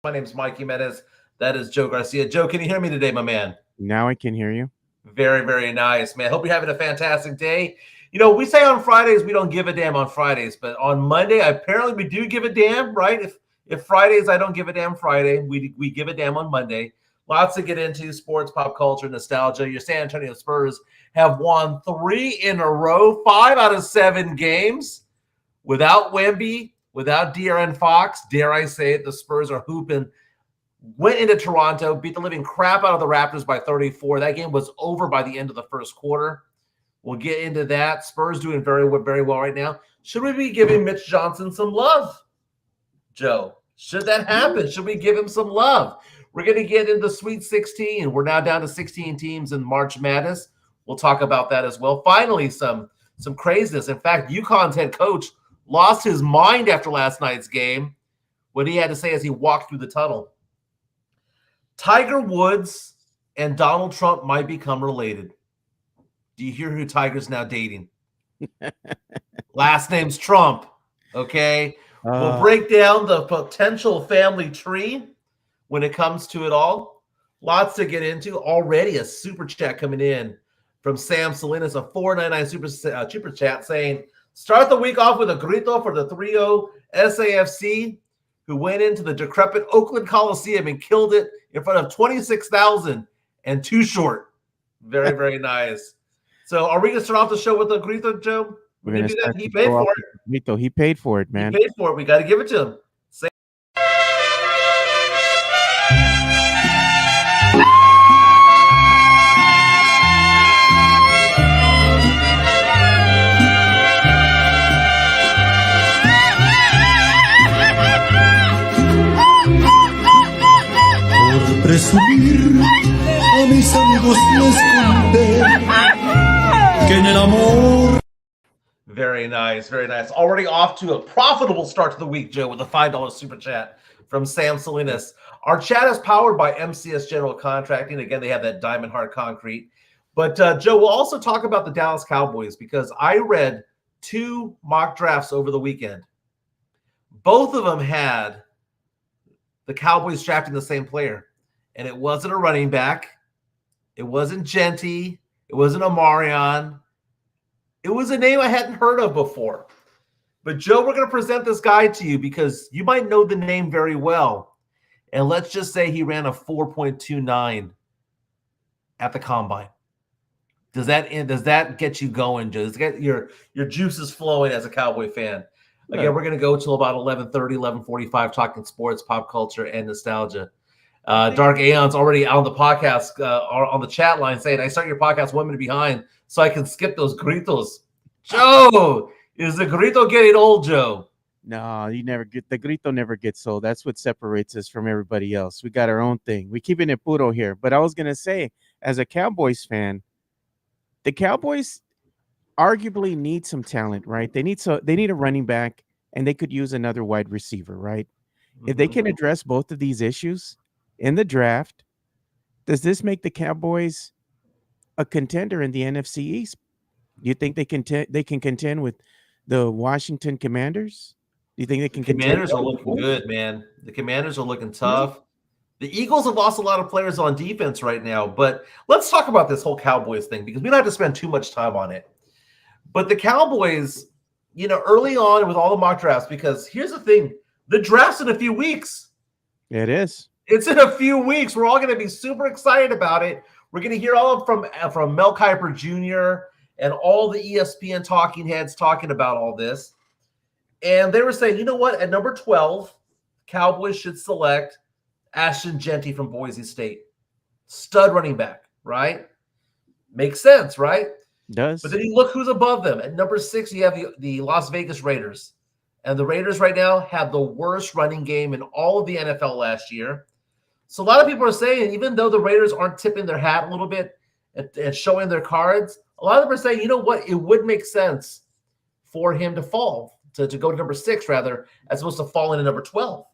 My name is Mike Jimenez. That is Joe Garcia. Joe, can you hear me today, my man? Now I can hear you. Very, very nice, man. Hope you're having a fantastic day. You know, we say on Fridays we don't give a damn on Fridays, but on Monday, apparently we do give a damn, right? If Fridays I don't give a damn Friday, we give a damn on Monday. Lots to get into: sports, pop culture, nostalgia. Your San Antonio Spurs have won 3 in a row, 5 out of 7 games without Wemby, without De'Aaron Fox. Dare I say it, the Spurs are hooping. Went into Toronto, beat the living crap out of the Raptors by 34. That game was over by the end of the first quarter. We'll get into that. Spurs doing very, very well right now. Should we be giving Mitch Johnson some love, Joe? Should that happen? Should we give him some love? We're going to get into Sweet 16. We're now down to 16 teams in March Madness. We'll talk about that as well. Finally, some craziness. In fact, UConn's head coach lost his mind after last night's game. What he had to say as he walked through the tunnel. Tiger Woods and Donald Trump might become related. Do you hear who Tiger's now dating? Last name's Trump. Okay. We'll break down the potential family tree when it comes to it all. Lots to get into. Already a super chat coming in from Sam Salinas, a $4.99 super chat saying, start the week off with a grito for the 3-0 SAFC, who went into the decrepit Oakland Coliseum and killed it in front of 26,000 and too short. Very, very nice. So are we going to start off the show with a grito, Joe? We're going to do that. He paid for it. Grito. He paid for it, man. He paid for it. We got to give it to him. Presumir a mis amigos les conté que en el amor. Very nice, very nice. Already off to a profitable start to the week, Joe, with a $5 super chat from Sam Salinas. Our chat is powered by MCS General Contracting. Again, they have that diamond hard concrete. But Joe, we'll also talk about the Dallas Cowboys because I read 2 mock drafts over the weekend. Both of them had the Cowboys drafting the same player. And it wasn't a running back. It wasn't Genty. It wasn't Omarion. It was a name I hadn't heard of before. But, Joe, we're going to present this guy to you because you might know the name very well. And let's just say he ran a 4.29 at the combine. Does that get you going, Joe? Does it get your juices flowing as a Cowboy fan? Again, we're going to go till about 11:30, 11:45, talking sports, pop culture, and nostalgia. Dark Aeon's already on the podcast, on the chat line saying, I start your podcast 1 minute behind so I can skip those gritos. Joe, is the grito getting old, Joe? No, the grito never gets old. That's what separates us from everybody else. We got our own thing. We keeping it puro here. But I was going to say, as a Cowboys fan, the Cowboys arguably need some talent, right? They need a running back, and they could use another wide receiver, right? Mm-hmm. If they can address both of these issues in the draft, does this make the Cowboys a contender in the NFC East? Do you think they can contend with the Washington Commanders? Do you think they can contend? The Commanders are looking good, man. The Commanders are looking tough. The Eagles have lost a lot of players on defense right now, but let's talk about this whole Cowboys thing because we don't have to spend too much time on it. But the Cowboys, early on with all the mock drafts, because here's the thing, the draft's in a few weeks. It is. It's in a few weeks. We're all going to be super excited about it. We're going to hear all from Mel Kiper Jr. and all the ESPN talking heads talking about all this. And they were saying, you know what? At number 12, Cowboys should select Ashton Genty from Boise State. Stud running back, right? Makes sense, right? Does. But then you look who's above them. At number 6, you have the Las Vegas Raiders. And the Raiders right now have the worst running game in all of the NFL last year. So a lot of people are saying, even though the Raiders aren't tipping their hat a little bit and showing their cards, a lot of them are saying, you know what, it would make sense for him to fall, to go to number 6 rather, as opposed to fall into number 12.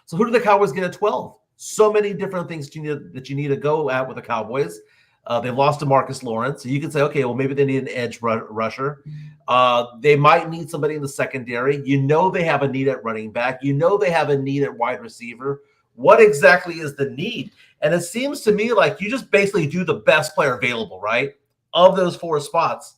So who do the Cowboys get at 12? So many different things that you need to go at with the Cowboys. They lost to Marcus Lawrence. So you can say, okay, well, maybe they need an edge rusher. They might need somebody in the secondary. They have a need at running back. They have a need at wide receiver. What exactly is the need? And it seems to me like you just basically do the best player available, right, of those 4 spots.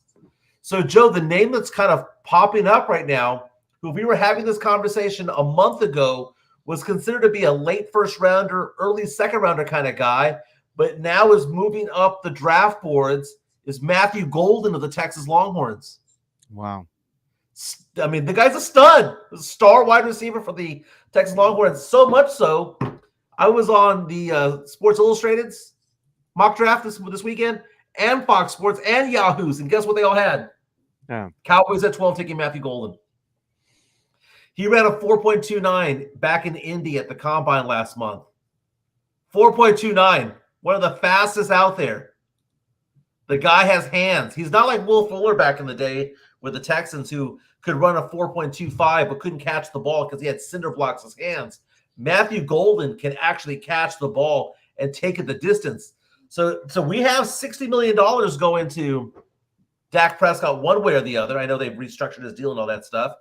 So, Joe, the name that's kind of popping up right now, who we were having this conversation a month ago, was considered to be a late first rounder, early second rounder kind of guy, but now is moving up the draft boards, is Matthew Golden of the Texas Longhorns. Wow. I mean, the guy's a stud, a star wide receiver for the Texas Longhorns. So much so, I was on the Sports Illustrated's mock draft this weekend, and Fox Sports and Yahoo's, and guess what they all had? Yeah. Cowboys at 12 taking Matthew Golden. He ran a 4.29 back in Indy at the Combine last month. 4.29, one of the fastest out there. The guy has hands. He's not like Will Fuller back in the day with the Texans, who could run a 4.25 but couldn't catch the ball because he had cinder blocks as hands. Matthew Golden can actually catch the ball and take it the distance. So we have $60 million going to Dak Prescott one way or the other. I know they've restructured his deal and all that stuff,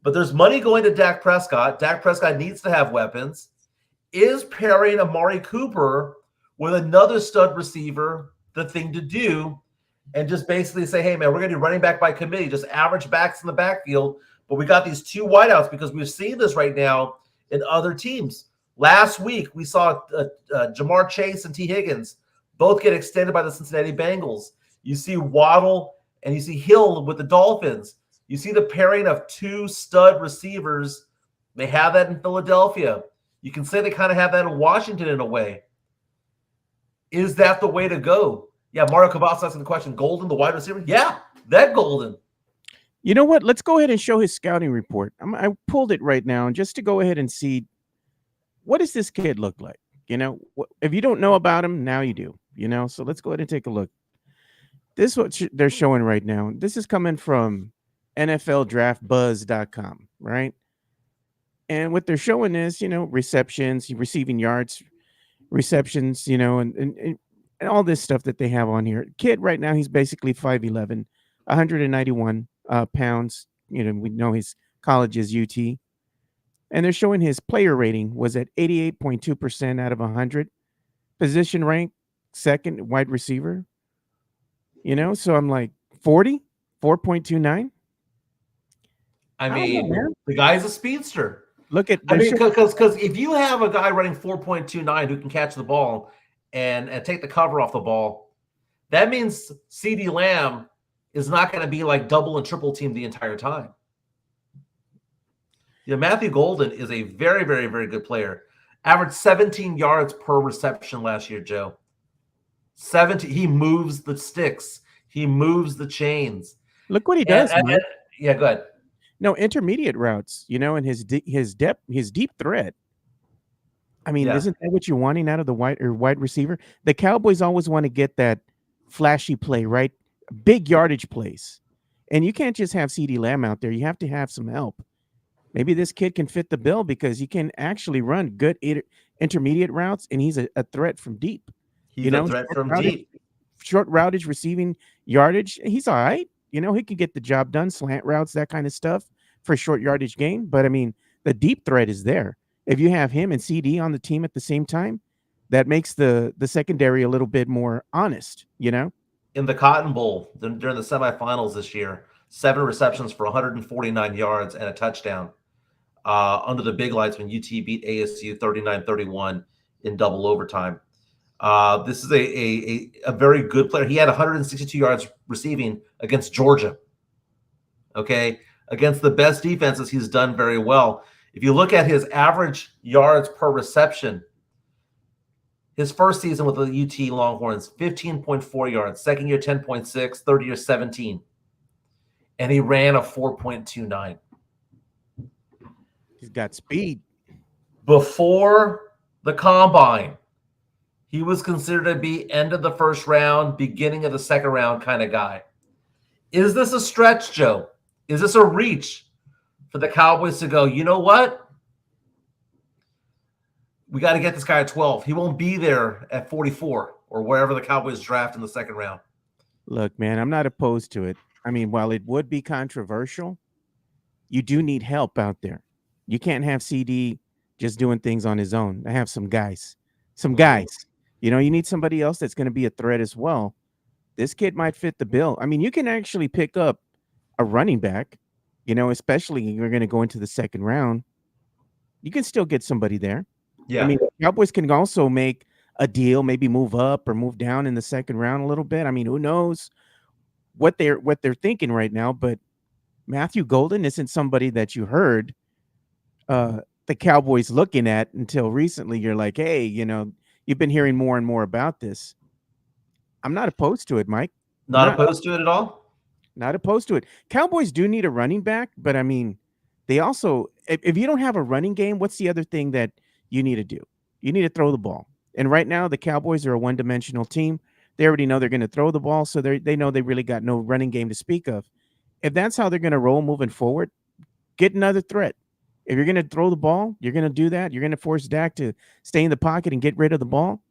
but there's money going to Dak Prescott. Dak Prescott needs to have weapons. Is pairing Amari Cooper with another stud receiver the thing to do? And just basically say, hey, man, we're going to do running back by committee, just average backs in the backfield. But we got these 2 wideouts because we've seen this right now in other teams. Last week, we saw Jamar Chase and T. Higgins both get extended by the Cincinnati Bengals. You see Waddle and you see Hill with the Dolphins. You see the pairing of 2 stud receivers. They have that in Philadelphia. You can say they kind of have that in Washington in a way. Is that the way to go? Yeah, Mario Cavazos asking the question, Golden, the wide receiver? Yeah, that Golden. You know what? Let's go ahead and show his scouting report. I pulled it right now just to go ahead and see, what does this kid look like? If you don't know about him, now you do. So let's go ahead and take a look. This is what they're showing right now. This is coming from NFLDraftBuzz.com, right? And what they're showing is, receptions, receiving yards, receptions, and all this stuff that they have on here. Kid right now, he's basically 5'11", 191 pounds. We know his college is UT. And they're showing his player rating was at 88.2% out of 100. Position rank, second wide receiver. So I'm like, 4.29. I mean, the guy's a speedster. Look at, because if you have a guy running 4.29 who can catch the ball and take the cover off the ball, that means CeeDee Lamb is not going to be like double and triple team the entire time. Matthew Golden is a very, very, very good player. Averaged 17 yards per reception last year, Joe. 17. He moves the sticks. He moves the chains. Look what he does. Yeah, go ahead. No, intermediate routes, and his deep threat. I mean, isn't that what you're wanting out of the wide receiver? The Cowboys always want to get that flashy play, right? Big yardage plays. And you can't just have CeeDee Lamb out there. You have to have some help. Maybe this kid can fit the bill because he can actually run good intermediate routes, and he's a threat from deep. He's a threat from deep. Short routage, receiving yardage, he's all right. He can get the job done, slant routes, that kind of stuff for short yardage gain. But, I mean, the deep threat is there. If you have him and CD on the team at the same time, that makes the secondary a little bit more honest, In the Cotton Bowl, during the semifinals this year, 7 receptions for 149 yards and a touchdown under the big lights when UT beat ASU 39-31 in double overtime. This is a very good player. He had 162 yards receiving against Georgia. Okay. Against the best defenses, he's done very well. If you look at his average yards per reception, his first season with the UT Longhorns, 15.4 yards. Second year, 10.6. Third year, 17. And he ran a 4.29. He's got speed. Before the Combine, he was considered to be end of the first round, beginning of the second round kind of guy. Is this a stretch, Joe? Is this a reach for the Cowboys to go, you know what? We got to get this guy at 12. He won't be there at 44 or wherever the Cowboys draft in the second round. Look, man, I'm not opposed to it. I mean, while it would be controversial, you do need help out there. You can't have CD just doing things on his own. I have some guys. Some guys. You know, you need somebody else that's going to be a threat as well. This kid might fit the bill. I mean, you can actually pick up a running back, you know, especially if you're going to go into the second round. You can still get somebody there. Yeah. I mean, Cowboys can also make a deal, maybe move up or move down in the second round a little bit. I mean, who knows what they're thinking right now, but Matthew Golden isn't somebody that you heard the Cowboys looking at until recently. You're like, hey, you know, you've been hearing more and more about this. I'm not opposed to it, Mike. Not opposed to it at all? Not opposed to it. Cowboys do need a running back, but I mean, they also, if you don't have a running game, what's the other thing that you need to do? You need to throw the ball. And right now, the Cowboys are a one-dimensional team. They already know they're going to throw the ball, so they know they really got no running game to speak of. If that's how they're going to roll moving forward, get another threat. If you're going to throw the ball, you're going to do that. You're going to force Dak to stay in the pocket and get rid of the ball.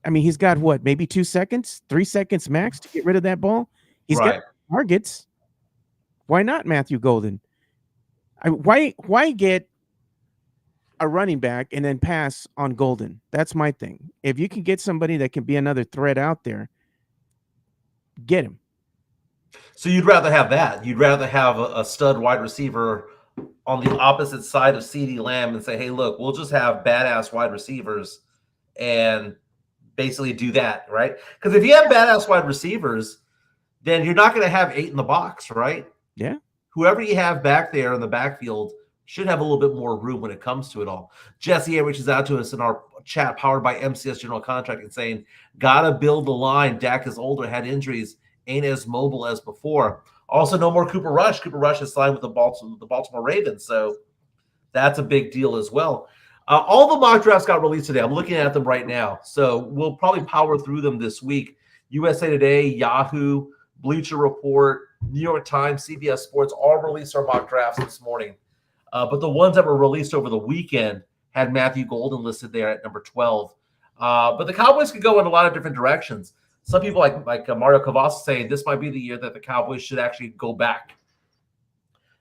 I mean, he's got what, maybe 2 seconds, 3 seconds max to get rid of that ball. He's got targets. Why not Matthew Golden? Why get a running back and then pass on Golden? That's my thing. If you can get somebody that can be another threat out there, get him. So you'd rather have that. You'd rather have a stud wide receiver on the opposite side of CeeDee Lamb and say, hey, look, we'll just have badass wide receivers and basically do that, right? Because if you have badass wide receivers, then you're not going to have 8 in the box, right? Yeah. Whoever you have back there in the backfield should have a little bit more room when it comes to it all. Jesse reaches out to us in our chat powered by MCS General Contracting saying, gotta build the line. Dak is older, had injuries, ain't as mobile as before. Also, no more Cooper Rush. Cooper Rush is signed with the Baltimore Ravens, so that's a big deal as well. All the mock drafts got released today. I'm looking at them right now, so we'll probably power through them this week. USA Today, Yahoo, Bleacher Report, New York Times, CBS Sports all released our mock drafts this morning. But the ones that were released over the weekend had Matthew Golden listed there at number 12. But the Cowboys could go in a lot of different directions. Some people like Mario Cavas saying this might be the year that the Cowboys should actually go back.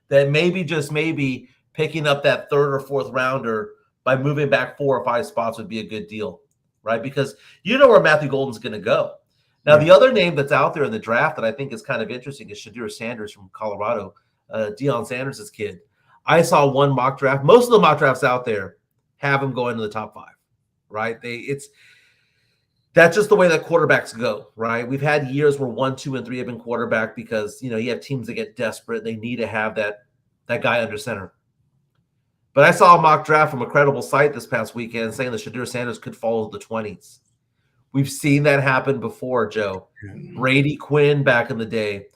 That maybe, just maybe, picking up that third or fourth rounder by moving back 4 or 5 spots would be a good deal, right? Because you know where Matthew Golden's going to go. Now, the other name that's out there in the draft that I think is kind of interesting is Shadur Sanders from Colorado, Deion Sanders' kid. I saw one mock draft. Most of the mock drafts out there have him going to the top 5, right? That's just the way that quarterbacks go, right? We've had years where 1, 2, and 3 have been quarterback because, you know, you have teams that get desperate. They need to have that guy under center. But I saw a mock draft from a credible site this past weekend saying that Shadur Sanders could fall to the 20s. We've seen that happen before, Joe. Brady Quinn back in the day,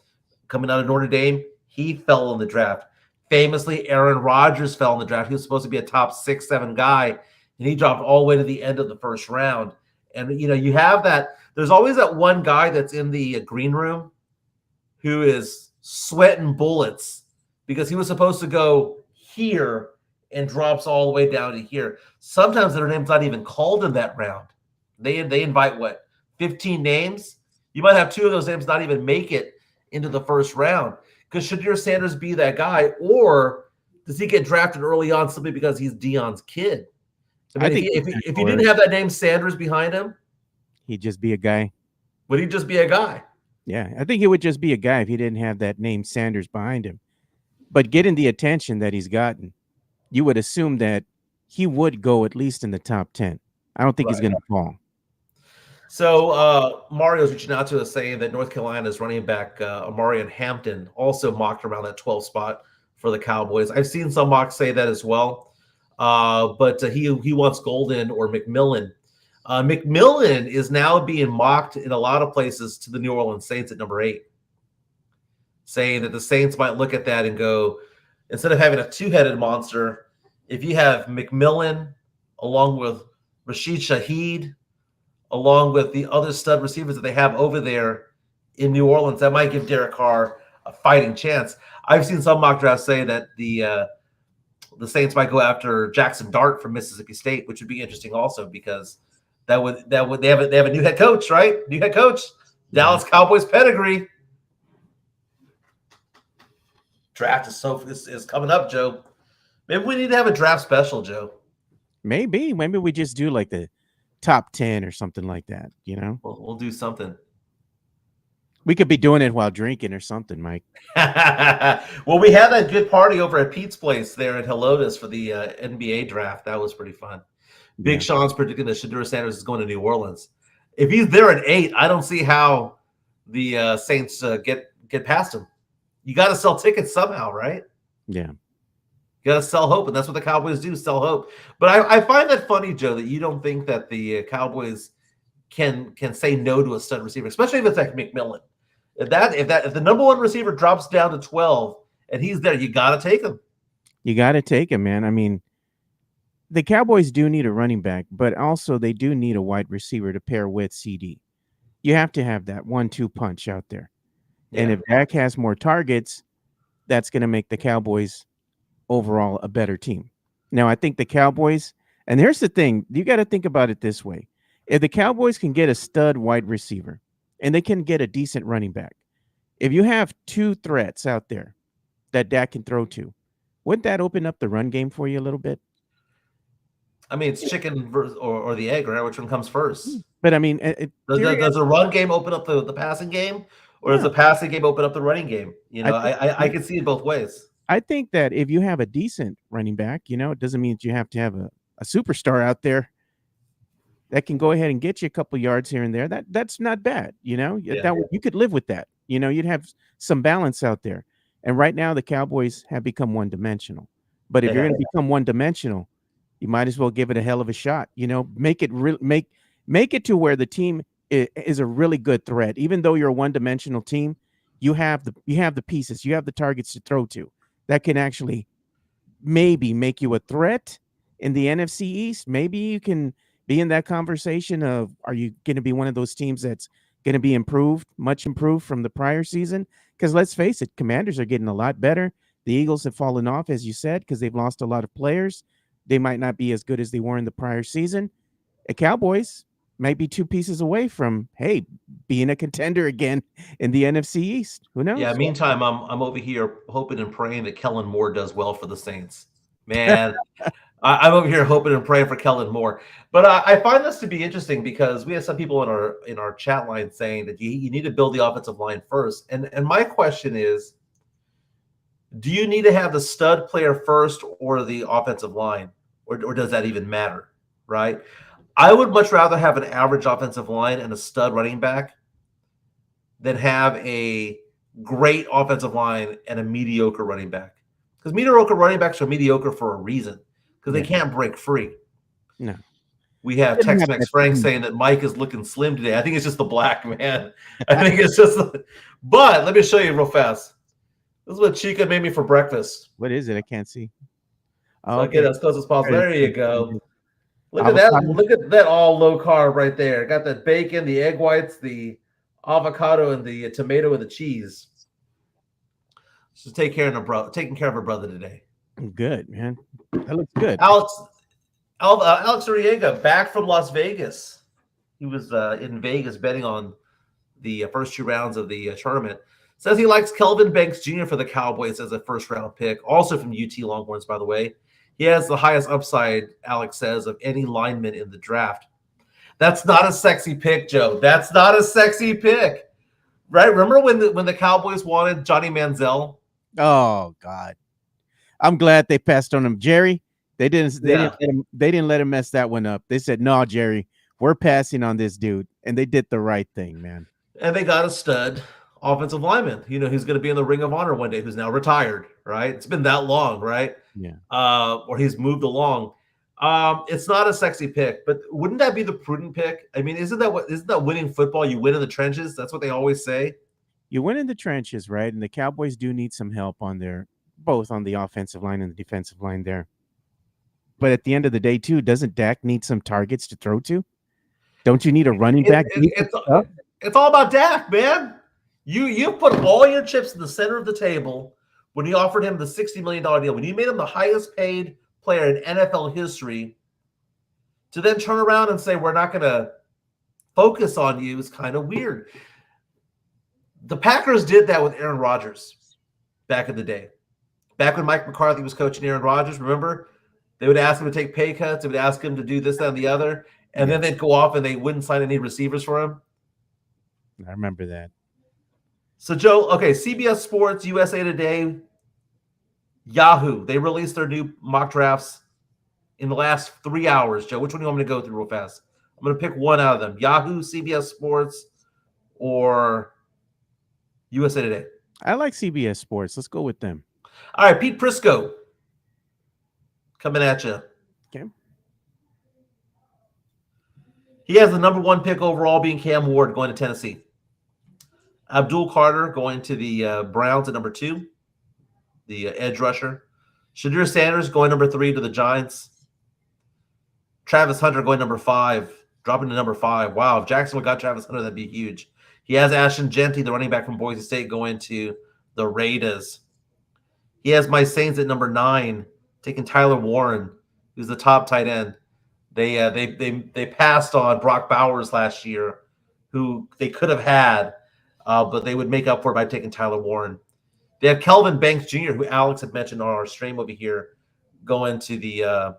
coming out of Notre Dame, he fell in the draft. Famously, Aaron Rodgers fell in the draft. He was supposed to be a top 6, 7 guy, and he dropped all the way to the end of the first round. And, you know, you have that. There's always that one guy that's in the green room who is sweating bullets because he was supposed to go here and drops all the way down to here. Sometimes their name's not even called in that round. They invite, 15 names? You might have 2 of those names not even make it into the first round. Because should Shadur Sanders be that guy, or does he get drafted early on simply because he's Deion's kid? I mean, if he didn't have that name Sanders behind him, he'd just be a guy. Would he just be a guy? Yeah, I think he would just be a guy if he didn't have that name Sanders behind him. But getting the attention that he's gotten, you would assume that he would go at least in the top 10. I don't think he's going to fall. So Mario's reaching out to us saying that North Carolina's running back Amarian Hampton also mocked around that 12 spot for the Cowboys. I've seen some mocks say that as well, but he wants Golden or McMillan. McMillan is now being mocked in a lot of places to the New Orleans Saints at number 8, saying that the Saints might look at that and go, instead of having a 2-headed monster, if you have McMillan along with Rashid Shaheed, along with the other stud receivers that they have over there in New Orleans, that might give Derek Carr a fighting chance. I've seen some mock drafts say that the Saints might go after Jackson Dart from Mississippi State, which would be interesting also because they have a new head coach, right? New head coach, Dallas Cowboys pedigree. Draft is coming up, Joe. Maybe we need to have a draft special, Joe. Maybe we just do like the top 10 or something like that. We'll do something. We could be doing it while drinking or something, Mike. Well, we had that good party over at Pete's place there in Helotes for the NBA draft. That was pretty fun. Big Sean's predicting that Shedeur Sanders is going to New Orleans. If he's there at 8, I don't see how the Saints get past him. You got to sell tickets somehow, right? Yeah. You got to sell hope, and that's what the Cowboys do, sell hope. But I find that funny, Joe, that you don't think that the Cowboys can say no to a stud receiver, especially if it's like McMillan. If the number one receiver drops down to 12 and he's there, you got to take him. You got to take him, man. I mean, the Cowboys do need a running back, but also they do need a wide receiver to pair with CD. You have to have that 1-2 punch out there. Yeah. And if Dak has more targets, that's going to make the Cowboys overall a better team. Now, I think the Cowboys, and here's the thing, you got to think about it this way. If the Cowboys can get a stud wide receiver and they can get a decent running back, if you have 2 threats out there that Dak can throw to, wouldn't that open up the run game for you a little bit? I mean, it's chicken or the egg, right? Which one comes first? But I mean, does the run game open up the passing game, or does the passing game open up the running game? I can see it both ways. I think that if you have a decent running back, it doesn't mean that you have to have a superstar out there that can go ahead and get you a couple yards here and there. That's not bad. That you could live with that. You'd have some balance out there. And right now the Cowboys have become one-dimensional. But if you're going to become one-dimensional, you might as well give it a hell of a shot. Make it make it to where the team is a really good threat. Even though you're a one-dimensional team, you have the pieces, you have the targets to throw to that can actually maybe make you a threat in the NFC East. Maybe you can be in that conversation of, are you going to be one of those teams that's going to be much improved from the prior season? Because let's face it, Commanders are getting a lot better. The Eagles have fallen off, as you said, because they've lost a lot of players. They might not be as good as they were in the prior season. The Cowboys might be 2 pieces away from, hey, being a contender again in the NFC East. Who knows? Yeah, meantime, I'm over here hoping and praying that Kellen Moore does well for the Saints. Man, I'm over here hoping and praying for Kellen Moore. But I find this to be interesting because we have some people in our chat line saying that you need to build the offensive line first. And my question is, do you need to have the stud player first or the offensive line? Or does that even matter, right? I would much rather have an average offensive line and a stud running back than have a great offensive line and a mediocre running back. Because mediocre running backs are mediocre for a reason, because they can't break free. No. We have Tex-Mex Frank saying that Mike is looking slim today. I think it's just the black, man. I think it's just but let me show you real fast. This is what Chica made me for breakfast. What is it? I can't see. So okay, as close as possible. There you go. Look at that. Look at that all low carb right there. Got the bacon, the egg whites, the avocado, and the tomato and the cheese. She's taking care of her brother today. Good, man. That looks good. Alex Noriega back from Las Vegas. He was in Vegas betting on the first 2 rounds of the tournament. Says he likes Kelvin Banks Jr. for the Cowboys as a first-round pick, also from UT Longhorns, by the way. He has the highest upside, Alex says, of any lineman in the draft. That's not a sexy pick, Joe. That's not a sexy pick, right? Remember when the Cowboys wanted Johnny Manziel? Oh God, I'm glad they passed on him, Jerry. They didn't let him mess that one up. They said, "No, Jerry, we're passing on this dude," and they did the right thing, man. And they got a stud offensive lineman. He's going to be in the Ring of Honor one day. Who's now retired, right? It's been that long, right? Yeah. Or he's moved along. It's not a sexy pick, but wouldn't that be the prudent pick? I mean, isn't that winning football? You win in the trenches. That's what they always say. You win in the trenches, right? And the Cowboys do need some help both on the offensive line and the defensive line there. But at the end of the day, too, doesn't Dak need some targets to throw to? Don't you need a running back? It's all about Dak, man. You put all your chips in the center of the table when you offered him the $60 million deal. When you made him the highest paid player in NFL history, to then turn around and say we're not going to focus on you is kind of weird. The Packers did that with Aaron Rodgers back in the day. Back when Mike McCarthy was coaching Aaron Rodgers, remember? They would ask him to take pay cuts. They would ask him to do this, that, and the other. And then they'd go off and they wouldn't sign any receivers for him. I remember that. So, Joe, okay, CBS Sports, USA Today, Yahoo, they released their new mock drafts in the last 3 hours. Joe, which one do you want me to go through real fast? I'm going to pick one out of them. Yahoo, CBS Sports, or USA Today. I like CBS Sports. Let's go with them. All right, Pete Prisco coming at you. Okay. He has the number 1 pick overall, being Cam Ward, going to Tennessee. Abdul Carter going to the Browns at number 2, the edge rusher. Shadir Sanders going number 3 to the Giants. Travis Hunter going number 5, dropping to number 5. Wow, if Jacksonville got Travis Hunter, that'd be huge. He has Ashton Genty, the running back from Boise State, going to the Raiders. He has my Saints at number 9, taking Tyler Warren, who's the top tight end. They passed on Brock Bowers last year, who they could have had, but they would make up for it by taking Tyler Warren. They have Kelvin Banks Jr., who Alex had mentioned on our stream over here, going to the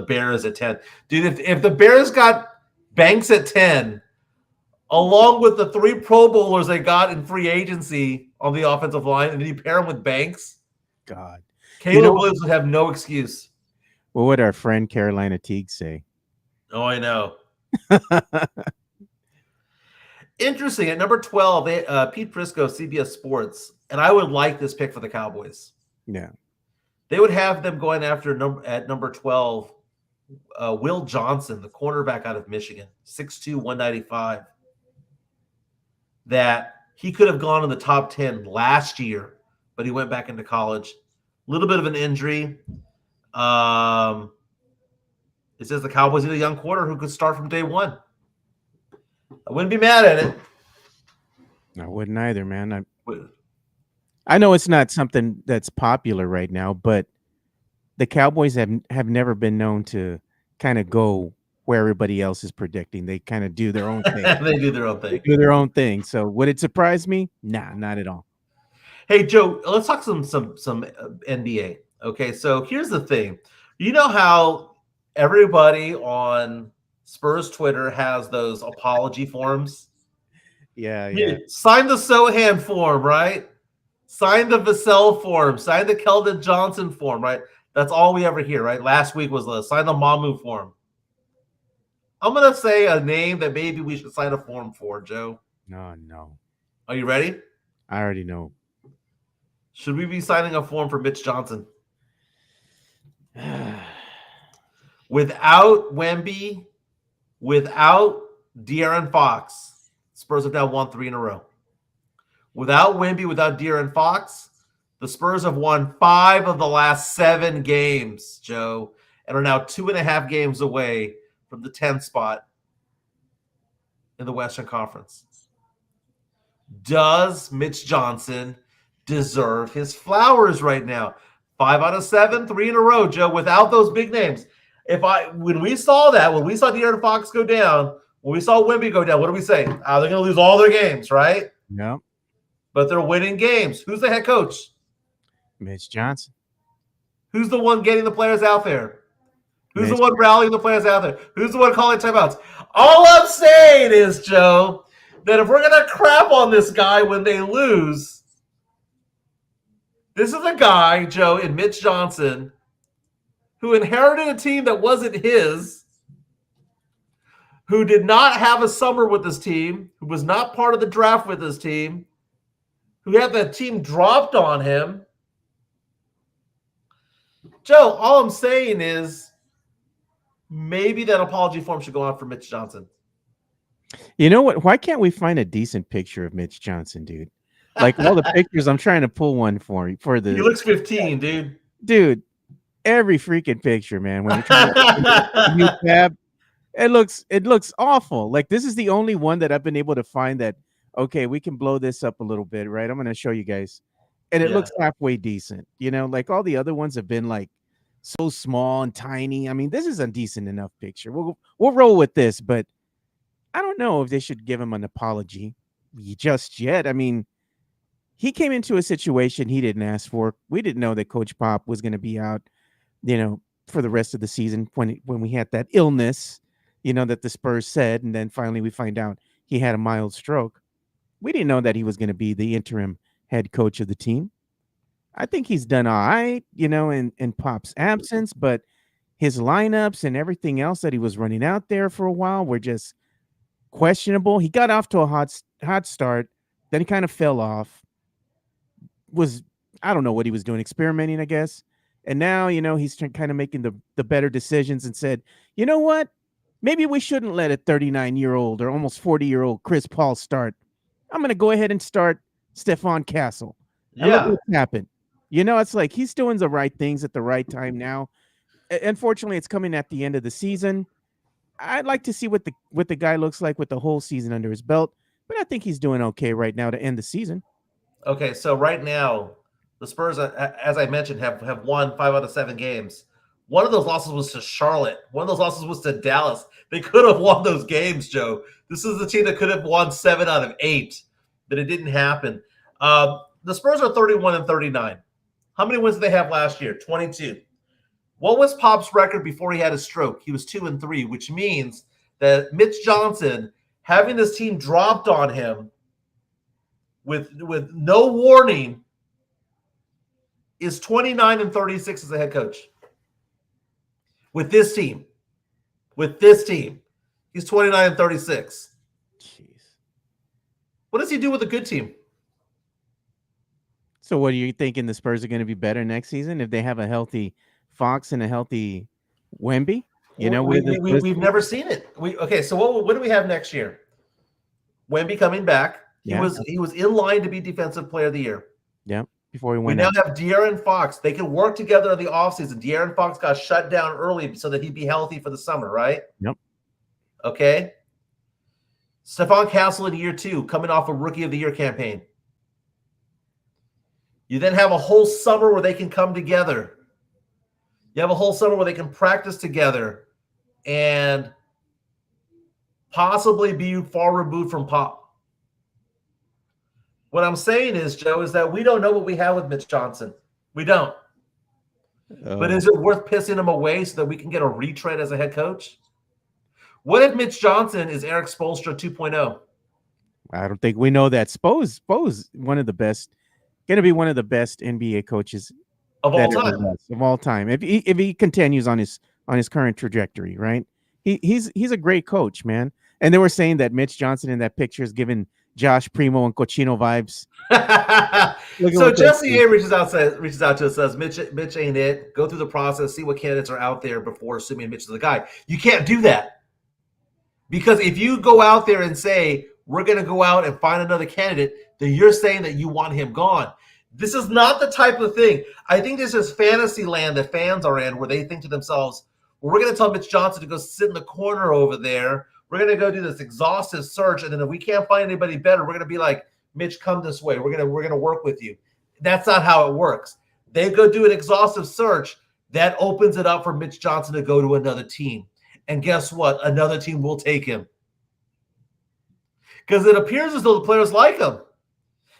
Bears at 10. Dude, if the Bears got Banks at 10, along with the 3 Pro Bowlers they got in free agency on the offensive line, and then you pair them with Banks, God, Caleb Williams would have no excuse. What would our friend Carolina Teague say? Oh, I know. Interesting. At number 12, Pete Prisco, CBS Sports, and I would like this pick for the Cowboys. Yeah. They would have them going after at number 12, Will Johnson, the cornerback out of Michigan, 6'2", 195. That he could have gone in the top 10 last year, but he went back into college. A little bit of an injury. It says the Cowboys need a young quarter who could start from day 1. I wouldn't be mad at it. I wouldn't either, man. I know it's not something that's popular right now, but the Cowboys have never been known to kind of go where everybody else is predicting. They kind of do their own thing. They do their own thing. They do their own thing. So would it surprise me? Nah, not at all. Hey, Joe, let's talk some NBA. Okay, so here's the thing. You know how everybody on Spurs Twitter has those apology forms? Yeah. Sign the Sohan form, right? Sign the Vassell form. Sign the Keldon Johnson form, right? That's all we ever hear, right? Last week was the sign the Mamu form. I'm going to say a name that maybe we should sign a form for, Joe. No. Are you ready? I already know. Should we be signing a form for Mitch Johnson? Without Wemby, without De'Aaron Fox, Spurs have now won 3 in a row. Without Wemby, without De'Aaron Fox, the Spurs have won 5 of the last 7 games, Joe, and are now 2.5 games away from the 10th spot in the Western Conference. Does Mitch Johnson deserve his flowers right now? 5 out of 7, 3 in a row, Joe, without those big names. When we saw De'Aaron Fox go down, when we saw Wemby go down, what do we say? They're going to lose all their games, right? No. But they're winning games. Who's the head coach? Mitch Johnson. Who's the one getting the players out there? Who's the one rallying the players out there? Who's the one calling timeouts? All I'm saying is, Joe, that if we're going to crap on this guy when they lose, this is a guy, Joe, in Mitch Johnson, who inherited a team that wasn't his, who did not have a summer with his team, who was not part of the draft with his team, who had the team dropped on him. Joe, all I'm saying is maybe that apology form should go out for Mitch Johnson. You know what? Why can't we find a decent picture of Mitch Johnson, dude? Like all the pictures, I'm trying to pull one for the. He looks 15, dude. Dude, every freaking picture, man. When you're trying to new tab, it looks awful. Like this is the only one that I've been able to find that. Okay, we can blow this up a little bit, right? I'm going to show you guys, and it looks halfway decent. You know, like all the other ones have been like so small and tiny. I mean, this is a decent enough picture. We'll roll with this, but I don't know if they should give him an apology just yet. I mean, he came into a situation he didn't ask for. We didn't know that Coach Pop was going to be out, for the rest of the season when we had that illness, that the Spurs said, and then finally we find out he had a mild stroke. We didn't know that he was going to be the interim head coach of the team. I think he's done all right, in Pop's absence, but his lineups and everything else that he was running out there for a while were just questionable. He got off to a hot start, then he kind of fell off. I don't know what he was doing, experimenting, I guess. And now, he's kind of making the better decisions and said, you know what? Maybe we shouldn't let a 39-year-old or almost 40-year-old Chris Paul start. I'm going to go ahead and start Stephon Castle. And look what's happened. It's like he's doing the right things at the right time now. Unfortunately, it's coming at the end of the season. I'd like to see what the guy looks like with the whole season under his belt, but I think he's doing okay right now to end the season. Okay, so right now, the Spurs, as I mentioned, have won 5 out of 7 games. One of those losses was to Charlotte. One of those losses was to Dallas. They could have won those games, Joe. This is the team that could have won 7 out of 8, but it didn't happen. The Spurs are 31-39. How many wins did they have last year? 22. What was Pop's record before he had a stroke? He was 2-3, which means that Mitch Johnson, having this team dropped on him with no warning, is 29-36 as a head coach. With this team, he's 29-36. Jeez. What does he do with a good team? So what are you thinking? The Spurs are going to be better next season if they have a healthy Fox and a healthy Wemby? We've never seen it. So what do we have next year? Wemby coming back. He was in line to be Defensive Player of the Year. Yeah, before he went. We now have De'Aaron Fox. They can work together in the offseason. De'Aaron Fox got shut down early so that he'd be healthy for the summer, right? Yep. Okay. Stephon Castle in year 2, coming off a Rookie of the Year campaign. You then have a whole summer where they can come together. You have a whole summer where they can practice together and possibly be far removed from Pop. What I'm saying is, Joe, is that we don't know what we have with Mitch Johnson. We don't. But is it worth pissing him away so that we can get a retread as a head coach? What if Mitch Johnson is Eric Spoelstra 2.0? I don't think we know that. Spo's one of the best, going to be one of the best NBA coaches of all time. If he continues on his current trajectory, right? He's a great coach, man. And they were saying that Mitch Johnson in that picture is giving Josh Primo and Cochino vibes. So Jesse A reaches out to us, says Mitch ain't it. Go through the process, see what candidates are out there before assuming Mitch is the guy. You can't do that. Because if you go out there and say, we're going to go out and find another candidate, then you're saying that you want him gone. This is not the type of thing. I think this is fantasy land that fans are in where they think to themselves, well, we're going to tell Mitch Johnson to go sit in the corner over there. We're going to go do this exhaustive search, and then if we can't find anybody better, we're going to be like, Mitch, come this way. We're going to work with you. That's not how it works. They go do an exhaustive search. That opens it up for Mitch Johnson to go to another team. And guess what? Another team will take him. Because it appears as though the players like him.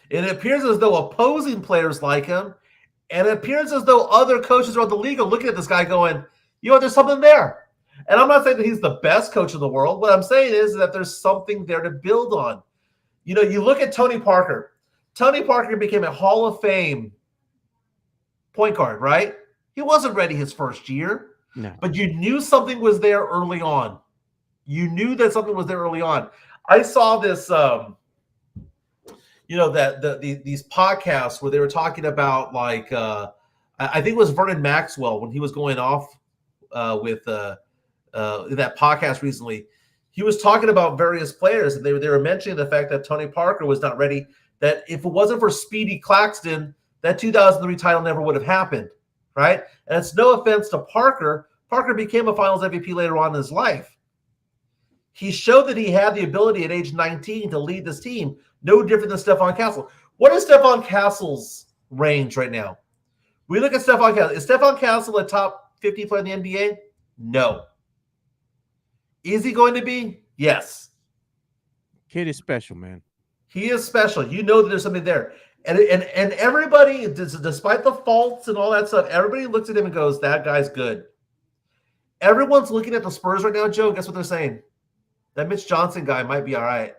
It appears as though opposing players like him. And it appears as though other coaches around the league are looking at this guy going, there's something there. And I'm not saying that he's the best coach in the world. What I'm saying is that there's something there to build on. You look at Tony Parker. Tony Parker became a Hall of Fame point guard, right? He wasn't ready his first year. No. But you knew something was there early on. You knew that something was there early on. I saw this, these podcasts where they were talking about, like, I think it was Vernon Maxwell when he was going off with that podcast recently. He was talking about various players, and they were mentioning the fact that Tony Parker was not ready, that if it wasn't for Speedy Claxton, that 2003 title never would have happened, right? And it's no offense to Parker. Parker became a Finals MVP later on in his life. He showed that he had the ability at age 19 to lead this team, no different than Stephon Castle. What is Stephon Castle's range right now? We look at Stephon Castle. Is Stephon Castle a top 50 player in the NBA? No. Is he going to be? Yes. Kid is special, man. He is special. You know that there's something there. And everybody, despite the faults and all that stuff, everybody looks at him and goes, that guy's good. Everyone's looking at the Spurs right now, Joe. Guess what they're saying? That Mitch Johnson guy might be all right.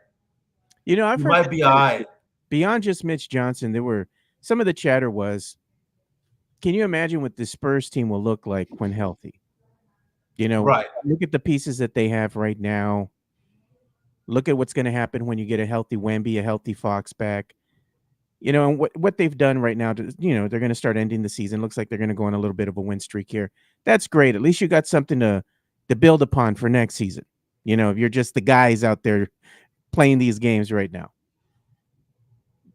You know, I've heard might be all right. Beyond just Mitch Johnson, there were some of the chatter was, can you imagine what the Spurs team will look like when healthy? You know, right. Look at the pieces that they have right now. Look at what's going to happen when you get a healthy Wemby, a healthy Fox back. You know, and what they've done right now, they're going to start ending the season. Looks like they're going to go on a little bit of a win streak here. That's great. At least you got something to build upon for next season. You know, if you're just the guys out there playing these games right now.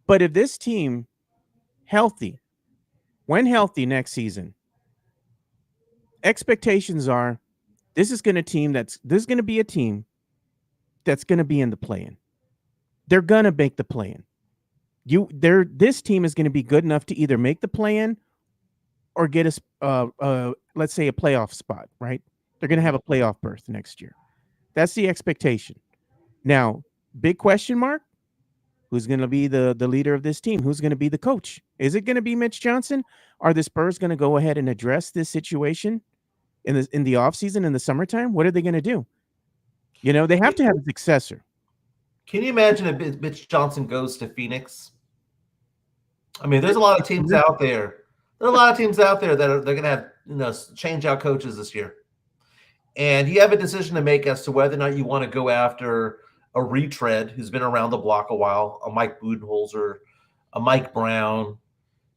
But if this team when healthy next season, expectations are this is going to be a team that's going to be in the play-in. They're going to make the play-in. This team is going to be good enough to either make the play-in or get us, let's say, a playoff spot, right? They're going to have a playoff berth next year. That's the expectation. Now, big question mark, who's going to be the leader of this team? Who's going to be the coach? Is it going to be Mitch Johnson? Are the Spurs going to go ahead and address this situation in the offseason, in the summertime? What are they going to do? You know, they have to have a successor. Can you imagine if Mitch Johnson goes to Phoenix? I mean, there's a lot of teams out there. There are a lot of teams out there that they're going to have, change out coaches this year. And you have a decision to make as to whether or not you want to go after a retread who's been around the block a while, a Mike Budenholzer, a Mike Brown.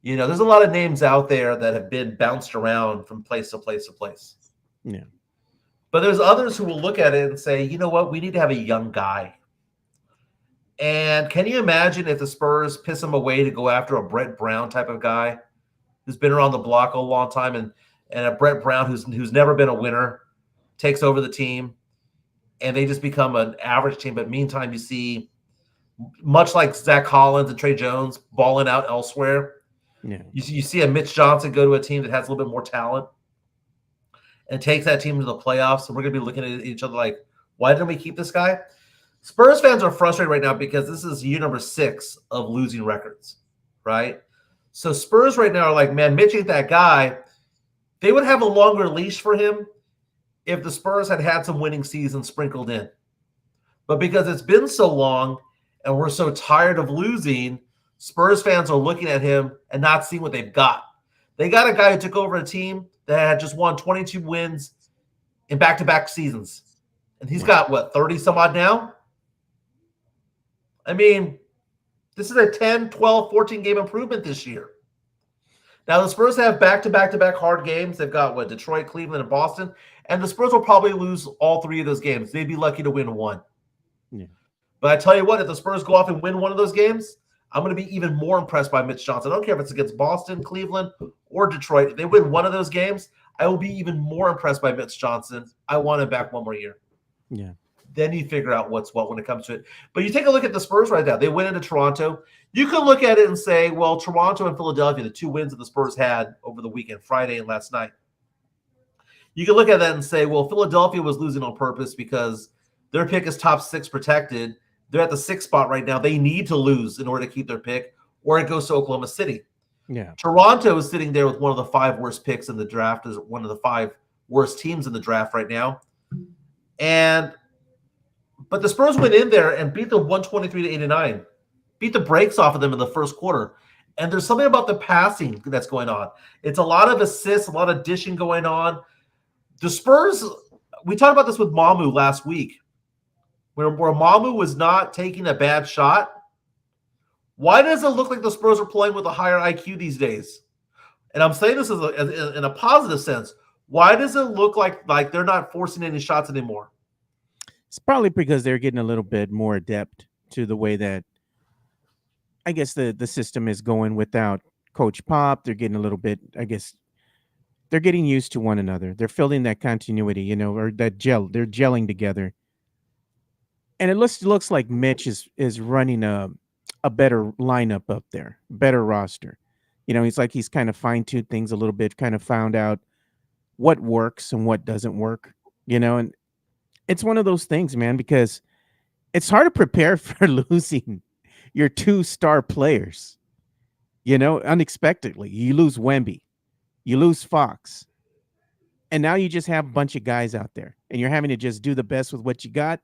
You know, there's a lot of names out there that have been bounced around from place to place to place. Yeah. But there's others who will look at it and say, you know what, we need to have a young guy. And can you imagine if the Spurs piss him away to go after a Brett Brown type of guy who's been around the block a long time, and a Brett Brown who's never been a winner takes over the team, and they just become an average team. But meantime, you see, much like Zach Collins and Trey Jones balling out elsewhere, you see a Mitch Johnson go to a team that has a little bit more talent and takes that team to the playoffs. And we're going to be looking at each other like, why didn't we keep this guy? Spurs fans are frustrated right now because this is year number 6 of losing records, right? So Spurs right now are like, man, Mitch ain't that guy. They would have a longer leash for him if the Spurs had some winning seasons sprinkled in. But because it's been so long and we're so tired of losing, Spurs fans are looking at him and not seeing what they've got. They got a guy who took over a team that had just won 22 wins in back-to-back seasons. And he's got, 30 some odd now? I mean, this is a 10, 12, 14 game improvement this year. Now, the Spurs have back-to-back hard games. They've got, Detroit, Cleveland, and Boston. And the Spurs will probably lose all 3 of those games. They'd be lucky to win 1. Yeah. But I tell you what, if the Spurs go off and win one of those games, I'm going to be even more impressed by Mitch Johnson. I don't care if it's against Boston, Cleveland, or Detroit. If they win one of those games, I will be even more impressed by Mitch Johnson. I want him back one more year. Yeah. Then you figure out what's what when it comes to it. But you take a look at the Spurs right now. They went into Toronto. You could look at it and say, well, Toronto and Philadelphia, the 2 wins that the Spurs had over the weekend, Friday and last night. You can look at that and say, well, Philadelphia was losing on purpose because their pick is top 6 protected. They're at the 6th spot right now. They need to lose in order to keep their pick, or it goes to Oklahoma City. Yeah. Toronto is sitting there with one of the 5 worst picks in the draft, is one of the 5 worst teams in the draft right now. But the Spurs went in there and beat them 123-89, beat the brakes off of them in the first quarter. And there's something about the passing that's going on. It's a lot of assists, a lot of dishing going on. The Spurs, we talked about this with Mamu last week, where Mamu was not taking a bad shot. Why does it look like the Spurs are playing with a higher IQ these days? And I'm saying this in a positive sense. Why does it look like they're not forcing any shots anymore? It's probably because they're getting a little bit more adept to the way that I guess the system is going without Coach Pop. They're getting a little bit, I guess, they're getting used to one another. They're feeling that continuity, or that gel. They're gelling together. And it looks like Mitch is running a better lineup up there, better roster. He's kind of fine-tuned things a little bit, kind of found out what works and what doesn't work, and it's one of those things, man, because it's hard to prepare for losing your two-star players, unexpectedly. You lose Wemby, you lose Fox, and now you just have a bunch of guys out there, and you're having to just do the best with what you got.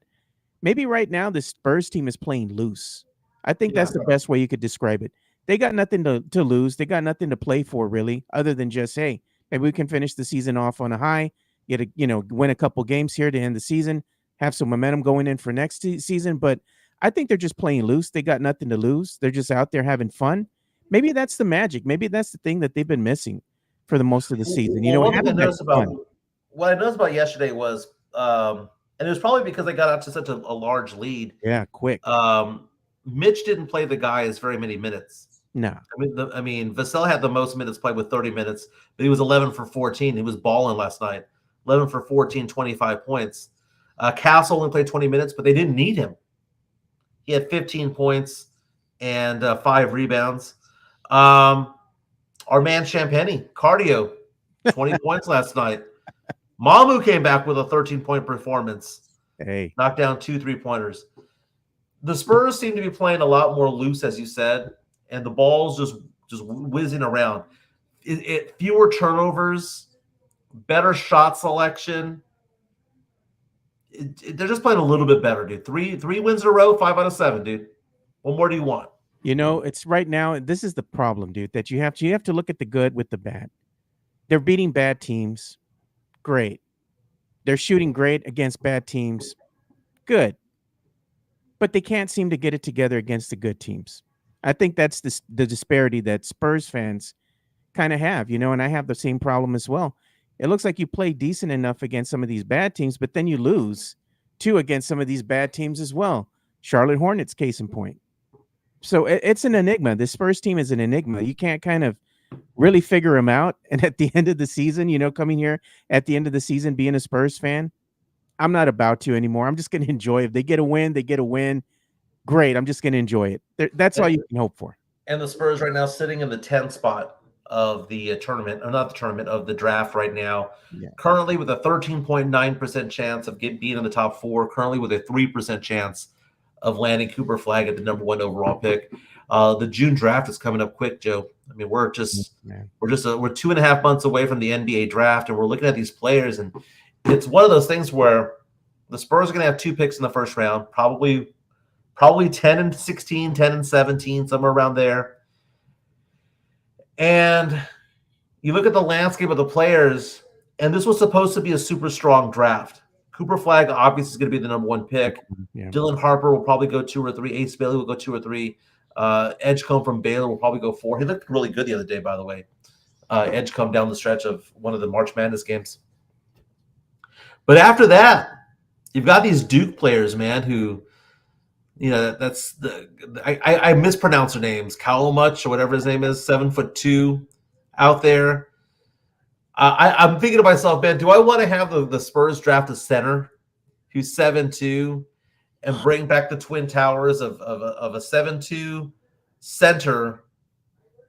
Maybe right now the Spurs team is playing loose. I think Yeah. that's the best way you could describe it. They got nothing to lose. They got nothing to play for, really, other than just, hey, maybe we can finish the season off on a high, win a couple games here to end the season, have some momentum going in for next season. But I think they're just playing loose. They got nothing to lose. They're just out there having fun. Maybe that's the magic. Maybe that's the thing that they've been missing for the most of the season. Well, one thing I having that noticed about fun. what I noticed about yesterday was, and it was probably because they got out to such a large lead. Yeah, quick. Mitch didn't play the guys very many minutes. No. I mean, Vassell had the most minutes played with 30 minutes, but he was 11 for 14. He was balling last night. 11 for 14, 25 points. Castle only played 20 minutes, but they didn't need him. He had 15 points and 5 rebounds. Our man Champagny, cardio, 20 points last night. Mamu came back with a 13-point performance. Hey. Knocked down 2 3-pointers. The Spurs seem to be playing a lot more loose, as you said, and the ball's just whizzing around. Fewer turnovers, better shot selection. They're just playing a little bit better, dude. Three wins in a row, 5 out of 7, dude. What more do you want? It's right now. This is the problem, dude. That you have to look at the good with the bad. They're beating bad teams. Great. They're shooting great against bad teams. Good. But they can't seem to get it together against the good teams. I think that's the disparity that Spurs fans kind of have, and I have the same problem as well. It looks like you play decent enough against some of these bad teams, but then you lose too against some of these bad teams as well. Charlotte Hornets, case in point. So it's an enigma. The Spurs team is an enigma. You can't kind of really figure them out. And at the end of the season, coming here at the end of the season, being a Spurs fan, I'm not about to anymore. I'm just going to enjoy it. If they get a win, they get a win. Great. I'm just going to enjoy it. That's all you can hope for. And the Spurs right now sitting in the 10th spot of the tournament, or not the tournament, of the draft right now. Yeah. Currently with a 13.9% chance of being in the top 4. Currently with a 3% chance of landing Cooper Flagg at the number 1 overall pick. The June draft is coming up quick, Joe. I mean, we're 2.5 months away from the NBA draft, and we're looking at these players, and it's one of those things where the Spurs are going to have 2 picks in the first round, probably 10 and 16, 10 and 17, somewhere around there. And you look at the landscape of the players, and this was supposed to be a super strong draft. Cooper Flagg obviously is going to be the number 1 pick. Yeah. Dylan Harper will probably go 2 or 3. Ace Bailey will go 2 or 3. Edgecombe from Baylor will probably go 4. He looked really good the other day, by the way. Edgecombe down the stretch of one of the March Madness games. But after that, you've got these Duke players, man, who, that's I mispronounce their names. Kalamuch or whatever his name is, 7'2", out there. I'm thinking to myself, man, do I want to have the Spurs draft a center who's 7'2", and bring back the Twin Towers of a 7'2" center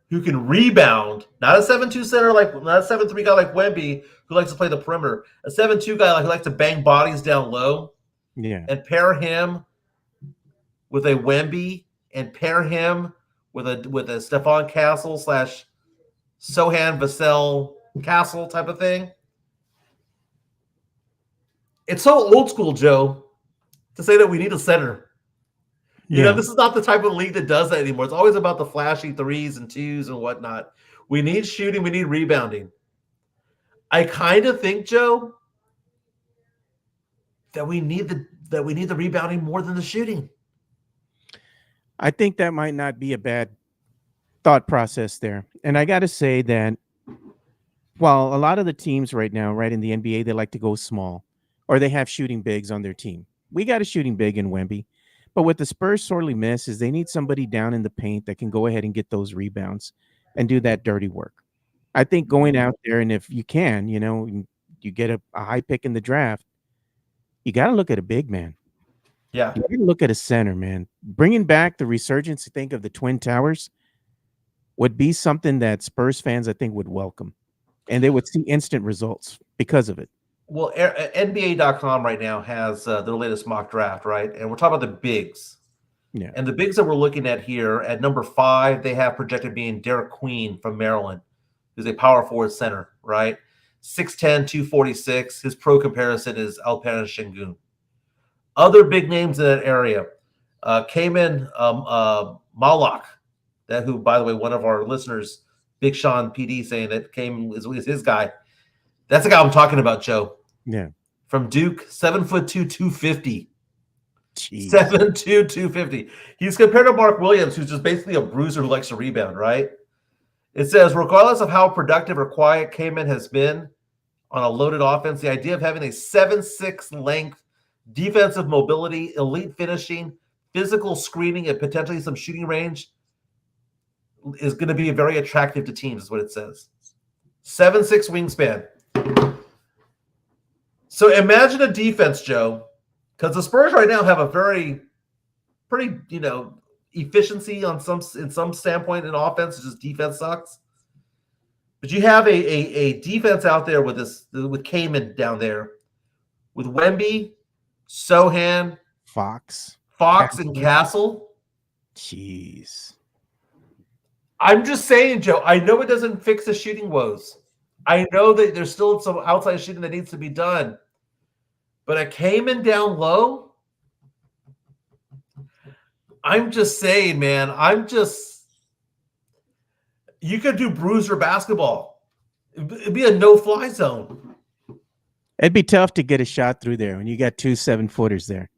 who can rebound, not a 7'2" center, not a 7'3" guy like Wemby who likes to play the perimeter, a 7'2" guy who likes to bang bodies down low, and pair him with a Wemby and pair him with a Stephon Castle / Sohan Vassell Castle type of thing. It's so old school, Joe, to say that we need a center. This is not the type of league that does that anymore. It's always about the flashy 3s and 2s and whatnot. We need shooting. We need rebounding. I kind of think, Joe, that we need the rebounding more than the shooting. I think that might not be a bad thought process there. And I got to say that while a lot of the teams right now, right, in the NBA, they like to go small, or they have shooting bigs on their team. We got a shooting big in Wemby. But what the Spurs sorely miss is they need somebody down in the paint that can go ahead and get those rebounds and do that dirty work. I think going out there, and if you can, you get a high pick in the draft, you got to look at a big man. Yeah. You got to look at a center, man. Bringing back the resurgence, I think, of the Twin Towers would be something that Spurs fans, I think, would welcome. And they would see instant results because of it. Well, NBA.com right now has their latest mock draft, right? And we're talking about the bigs. Yeah. And the bigs that we're looking at here, at number 5, they have projected being Derek Queen from Maryland, who's a power forward center, right? 6'10", 246. His pro comparison is Alperen Şengün. Other big names in that area, Cayman Malak, that who, by the way, one of our listeners, Big Sean PD, saying that Cayman is his guy. That's the guy I'm talking about, Joe. Yeah. From Duke, 7'2", 250. Jeez. 7'2", 250. He's compared to Mark Williams, who's just basically a bruiser who likes to rebound, right? It says, regardless of how productive or quiet Cayman has been on a loaded offense, the idea of having a 7'6" length, defensive mobility, elite finishing, physical screening, and potentially some shooting range is going to be very attractive to teams, is what it says. 7'6" wingspan. So imagine a defense, Joe, because the Spurs right now have a pretty, efficiency in some standpoint in offense. It's just defense sucks. But you have a defense out there with Cayman down there, with Wemby, Sohan, Fox, and Castle. Jeez. I'm just saying, Joe, I know it doesn't fix the shooting woes. I know that there's still some outside shooting that needs to be done. But a Cayman down low, I'm just saying, man, you could do bruiser basketball. It'd be a no-fly zone. It'd be tough to get a shot through there when you got 2 7-footers there,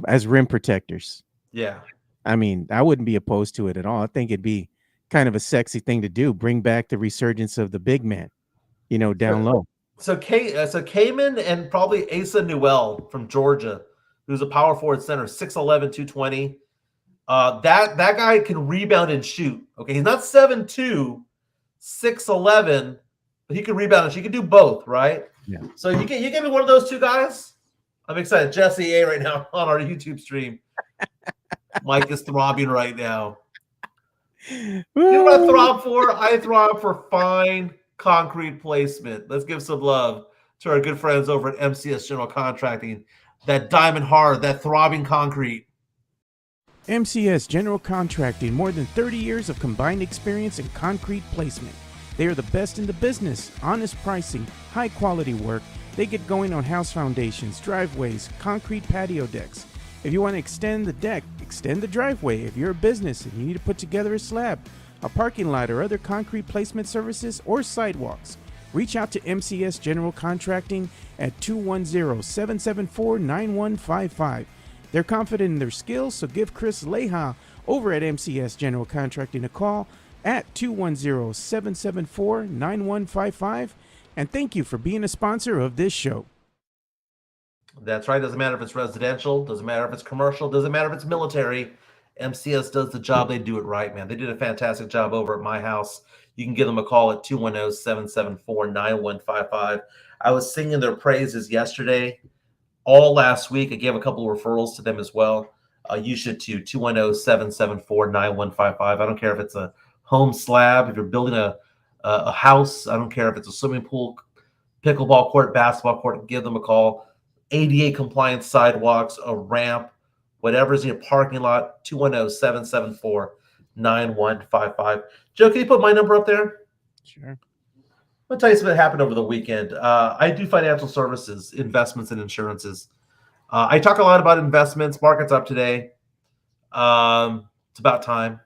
as rim protectors. Yeah. I mean, I wouldn't be opposed to it at all. I think it'd be kind of a sexy thing to do. Bring back the resurgence of the big man, down low. So Cayman and probably Asa Newell from Georgia, who's a power forward center, 6'11", 220. That guy can rebound and shoot. Okay, he's not 7'2", 6'11", but he can rebound and shoot. He can do both, right? Yeah. So you give me one of those two guys. I'm excited. Jesse A right now on our YouTube stream. Mike is throbbing right now. You know what I throb for? I throb for fine concrete placement. Let's give some love to our good friends over at MCS General Contracting. That diamond hard, that throbbing concrete. MCS General Contracting, more than 30 years of combined experience in concrete placement. They are the best in the business. Honest pricing, high quality work. They get going on house foundations, driveways, concrete patio decks. If you want to extend the deck, extend the driveway. If you're a business and you need to put together a slab, a parking lot, or other concrete placement services or sidewalks, reach out to MCS General Contracting at 210-774-9155. They're confident in their skills, so give Chris Leha over at MCS General Contracting a call at 210-774-9155. And thank you for being a sponsor of this show. That's right. Doesn't matter if it's residential. Doesn't matter if it's commercial. Doesn't matter if it's military. MCS does the job. They do it right, man. They did a fantastic job over at my house. You can give them a call at 210-774-9155. I was singing their praises yesterday. All last week, I gave a couple of referrals to them as well. You should too. 210-774-9155. I don't care if it's a home slab, if you're building a house. I don't care if it's a swimming pool, pickleball court, basketball court. Give them a call. ADA compliant sidewalks, a ramp, whatever's in your parking lot. 210-774-9155. Joe, can you put my number up there? Sure. I'll tell you something that happened over the weekend. I do financial services, investments, and insurances. I talk a lot about investments. Market's up today. It's about time.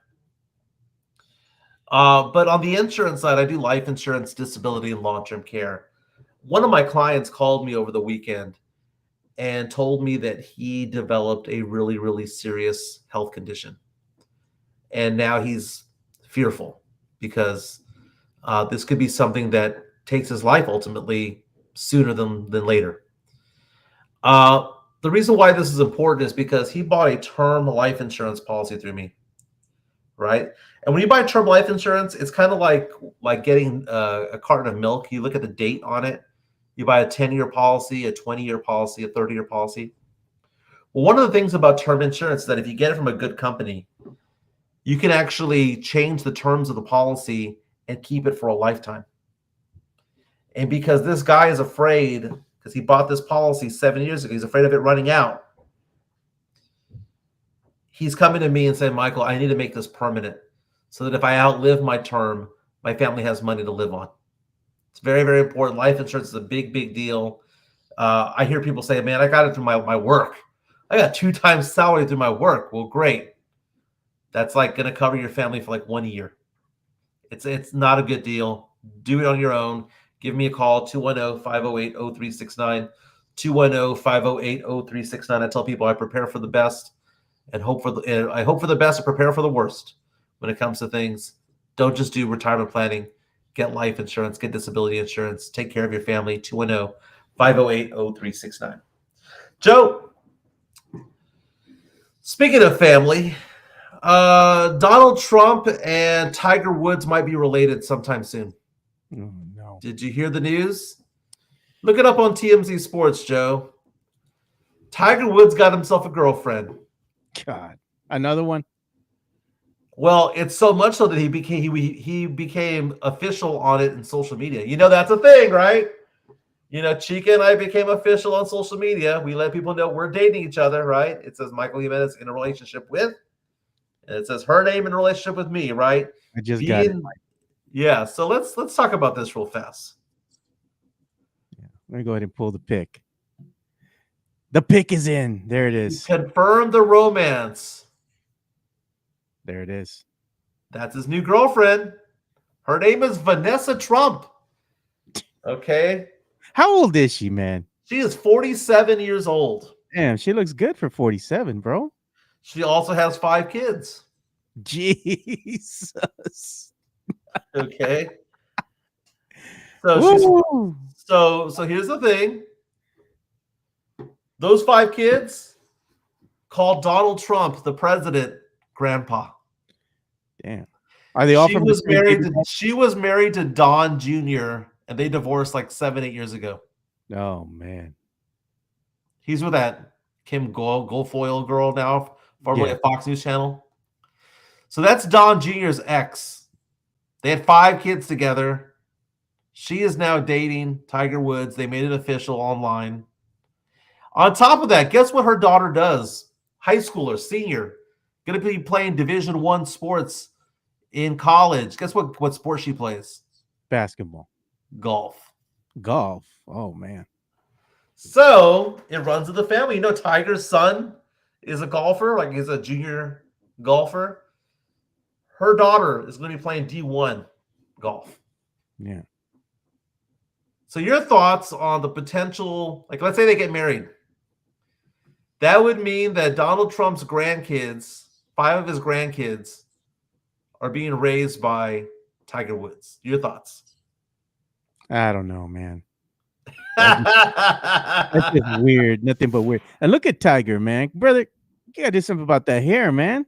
But on the insurance side, I do life insurance, disability, and long-term care. One of my clients called me over the weekend and told me that he developed a really, really serious health condition. And now he's fearful because this could be something that takes his life ultimately sooner than later. The reason why this is important is because he bought a term life insurance policy through me, right? And when you buy term life insurance, it's kind of like getting a carton of milk. You look at the date on it. You buy a 10-year policy, a 20-year policy, a 30-year policy. Well, one of the things about term insurance is that if you get it from a good company, you can actually change the terms of the policy and keep it for a lifetime. And because this guy is afraid, because he bought this policy 7 years ago, he's afraid of it running out. He's coming to me and saying, Michael, I need to make this permanent so that if I outlive my term, my family has money to live on. It's very, very important. Life insurance is a big, big deal. I hear people say, man, I got it through my work. I got 2 times salary through my work. Well, great. That's like going to cover your family for like 1 year. It's not a good deal. Do it on your own. Give me a call, 210-508-0369, 210-508-0369. I tell people I prepare for the best and I hope for the best and prepare for the worst when it comes to things. Don't just do retirement planning. Get life insurance, get disability insurance, take care of your family, 210-508-0369. Joe, speaking of family, Donald Trump and Tiger Woods might be related sometime soon. Oh, no. Did you hear the news? Look it up on TMZ Sports, Joe. Tiger Woods got himself a girlfriend. God, another one. Well, it's so much so that he became official on it in social media. You know that's a thing, right? You know, Chica and I became official on social media. We let people know we're dating each other, right? It says Michael Jimenez in a relationship with, and it says her name in a relationship with me, right? I just got it. Yeah, so let's talk about this real fast. Yeah, let me go ahead and pull the pic. The pic is in. There it is. Confirm the romance. There it is. That's his new girlfriend. Her name is Vanessa Trump. Okay. How old is she, man? She is 47 years old. Damn, she looks good for 47, bro. She also has 5 kids. Jesus. Okay. So here's the thing. Those 5 kids called Donald Trump, the president, grandpa. Damn. Are they all from She was married to Don Jr. and they divorced like 7-8 years ago. Oh man. He's with that Kim Guilfoyle girl now, formerly at Fox News Channel. So that's Don Jr.'s ex. They had 5 kids together. She is now dating Tiger Woods. They made it official online. On top of that, guess what her daughter does? High schooler, senior, going to be playing Division I sports in college. Guess what sport she plays? Basketball. Golf. Golf. Oh, man. So it runs in the family. You know, Tiger's son is a golfer, like he's a junior golfer. Her daughter is going to be playing D1 golf. Yeah. So your thoughts on the potential, like let's say they get married. That would mean that Donald Trump's grandkids, 5 of his grandkids, are being raised by Tiger Woods. Your thoughts? I don't know, man. That's just weird. Nothing but weird. And look at Tiger, man. Brother, you gotta do something about that hair, man.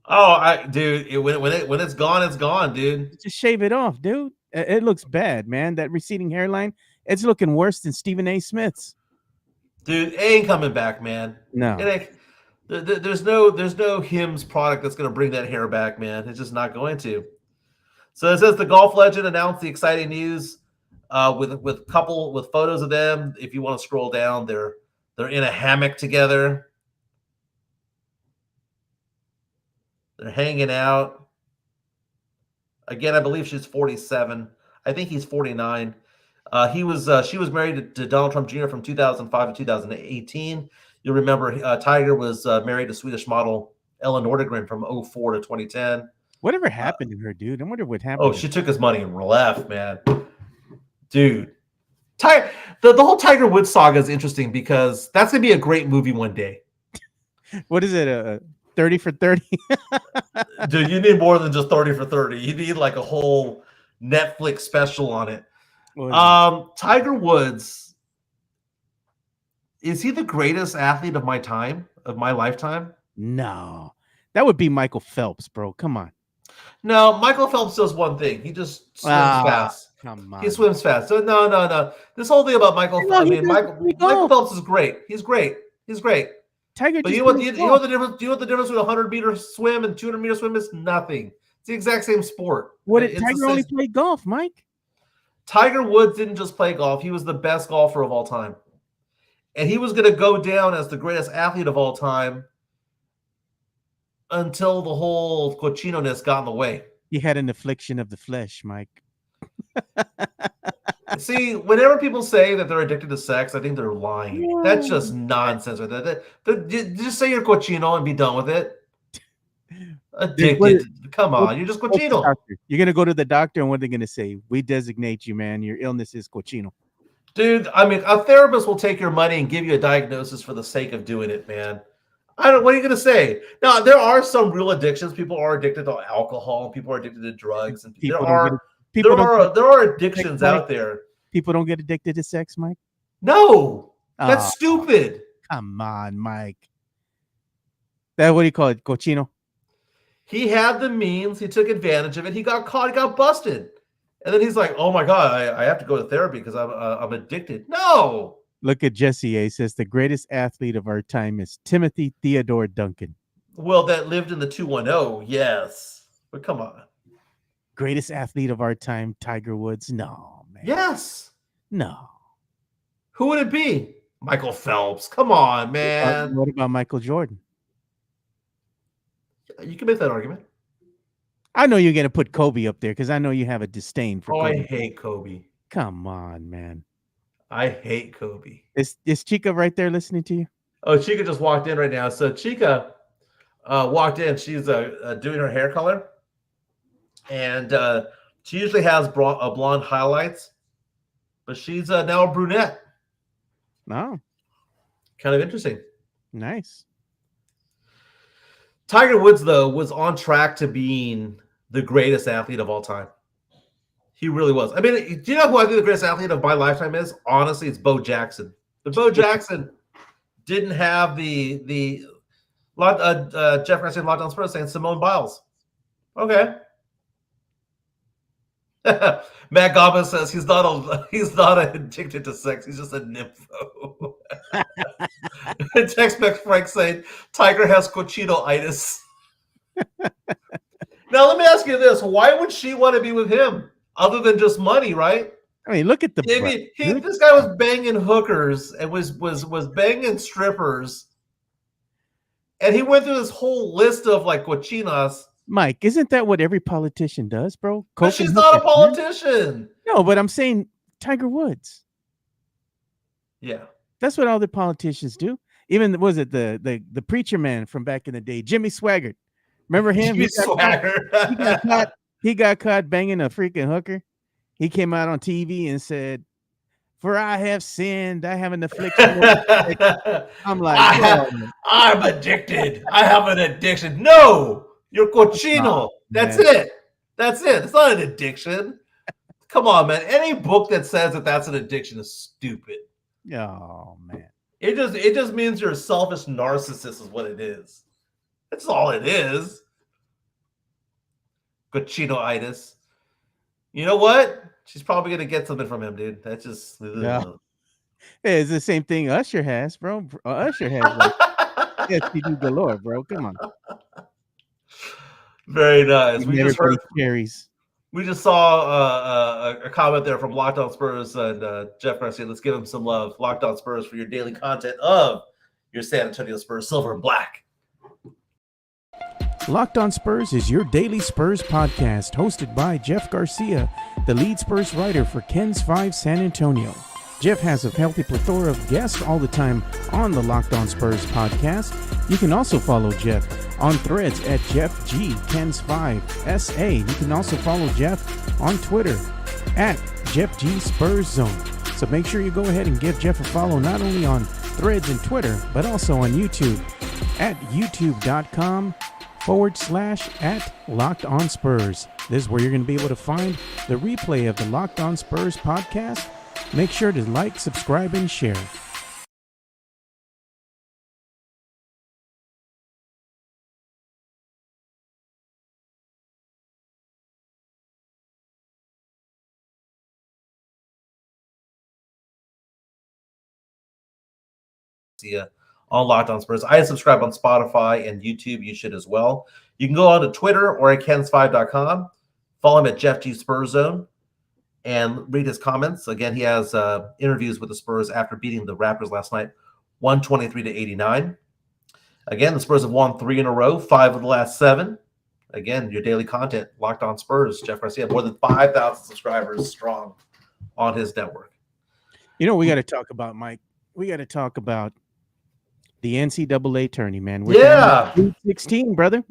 Oh, dude, when it's gone, it's gone, dude. Just shave it off, dude. It looks bad, man. That receding hairline, it's looking worse than Stephen A. Smith's. Dude, it ain't coming back, man. No. There's no Hims product that's going to bring that hair back, man. It's just not going to. So it says the golf legend announced the exciting news with photos of them. If you want to scroll down, they're in a hammock together. They're hanging out. Again, I believe she's 47. I think he's 49. She was married to Donald Trump Jr. from 2005 to 2018. You'll remember Tiger was married to Swedish model Ella Nordegren from 2004 to 2010. Whatever happened to her, dude? I wonder what happened. Oh, she took his money and left, man. Dude. The whole Tiger Woods saga is interesting because that's going to be a great movie one day. What is it? 30 for 30? Dude, you need more than just 30 for 30. You need like a whole Netflix special on it. Tiger Woods, is he the greatest athlete of my lifetime? No. That would be Michael Phelps, bro. Come on. No, Michael Phelps does one thing. He just swims fast. Come on. He swims fast. So no. This whole thing about Michael Phelps is great. He's great. Tiger, but you know what the difference? Do you know what the difference with a 100-meter swim and 200-meter swim is? Nothing. It's the exact same sport. Tiger only played golf, Mike? Tiger Woods didn't just play golf. He was the best golfer of all time. And he was going to go down as the greatest athlete of all time until the whole cochino-ness got in the way. He had an affliction of the flesh, Mike. See, whenever people say that they're addicted to sex, I think they're lying. That's just nonsense. Just say you're cochino and be done with it. Addicted. Come on, you're just cochino. You're going to go to the doctor, and what are they going to say? We designate you, man. Your illness is cochino. Dude, I mean, a therapist will take your money and give you a diagnosis for the sake of doing it, man. What are you going to say? Now, there are some real addictions. People are addicted to alcohol. People are addicted to drugs. And there are addictions out there. People don't get addicted to sex, Mike? No. That's stupid. Come on, Mike. What do you call it? Cochino? He had the means. He took advantage of it. He got caught. He got busted. And then he's like, oh, my God, I have to go to therapy because I'm addicted. No. Look at Jesse A. Says the greatest athlete of our time is Timothy Theodore Duncan. Well, that lived in the 210, yes. But come on. Greatest athlete of our time, Tiger Woods? No, man. Yes. No. Who would it be? Michael Phelps. Come on, man. What about Michael Jordan? You can make that argument. I know you're going to put Kobe up there because I know you have a disdain for Kobe. I hate Kobe. Come on, man. I hate Kobe. Is Chica right there listening to you? Oh, Chica just walked in right now. So Chica walked in. She's doing her hair color. And she usually has blonde highlights. But she's now a brunette. Oh. Kind of interesting. Nice. Tiger Woods, though, was on track to being the greatest athlete of all time. He really was. I mean, do you know who I think the greatest athlete of my lifetime is? Honestly, it's Bo Jackson. But Bo Jackson didn't have the Jeff Garcia Locked On Spurs saying Simone Biles. Okay. Matt Gobbin says he's not addicted to sex. He's just a nympho. Tex-Mex Frank saying Tiger has cochino-itis. Now let me ask you this: why would she want to be with him other than just money? Right? I mean, look at the. This guy was banging hookers and was banging strippers, and he went through this whole list of like cochinas. Mike, isn't that what every politician does, bro? But she's not a politician. No, but I'm saying Tiger Woods. Yeah. That's what all the politicians do. Even, was it the preacher man from back in the day, Jimmy Swaggart? Remember him? He got caught banging a freaking hooker. He came out on TV and said, "For I have sinned, I have an affliction." I'm like, I'm addicted. I have an addiction. No. You're cochino. That's it. That's it. It's not an addiction. Come on, man. Any book that says that that's an addiction is stupid. Oh, man. It just means you're a selfish narcissist is what it is. That's all it is. Cochino-itis. You know what? She's probably going to get something from him, dude. That's just... Yeah. Hey, it's the same thing Usher has, bro. Usher has like STD galore, bro. Come on. Very nice. We just saw a comment there from Locked On Spurs and Jeff Garcia. Let's give him some love. Locked On Spurs for your daily content of your San Antonio Spurs, silver and black. Locked On Spurs is your daily Spurs podcast, hosted by Jeff Garcia, the lead Spurs writer for Ken's 5 San Antonio. Jeff has a healthy plethora of guests all the time on the Locked On Spurs podcast. You can also follow Jeff on Threads at Jeff G Ken's 5 SA. You can also follow Jeff on Twitter at Jeff G Spurs Zone. So make sure you go ahead and give Jeff a follow not only on Threads and Twitter, but also on YouTube at youtube.com/@LockedOnSpurs. This is where you're going to be able to find the replay of the Locked On Spurs podcast. Make sure to like, subscribe, and share. On Locked On Spurs. I subscribe on Spotify and YouTube. You should as well. You can go on to Twitter or at kens5.com. Follow him at Jeff G Spurs Zone. and read his comments. Again, he has interviews with the Spurs after beating the Raptors last night, 123-89. Again, the Spurs have won 3 in a row, 5 of the last 7. Again, your daily content, Locked On Spurs. Jeff Garcia, more than 5,000 subscribers strong on his network. You know what we got to talk about, Mike? We got to talk about the NCAA tourney, man. We're Yeah. 16, brother.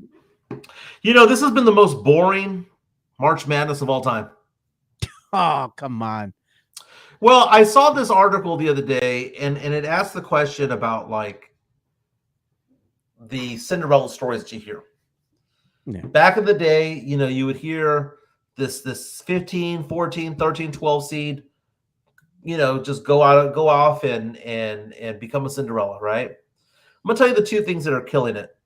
You know, this has been the most boring March Madness of all time. Oh, come on. Well, I saw this article the other day, and it asked the question about, like, the Cinderella stories that you hear. Yeah. Back in the day, you know, you would hear this 15, 14, 13, 12 seed, you know, just go off and become a Cinderella, right? I'm going to tell you the 2 things that are killing it.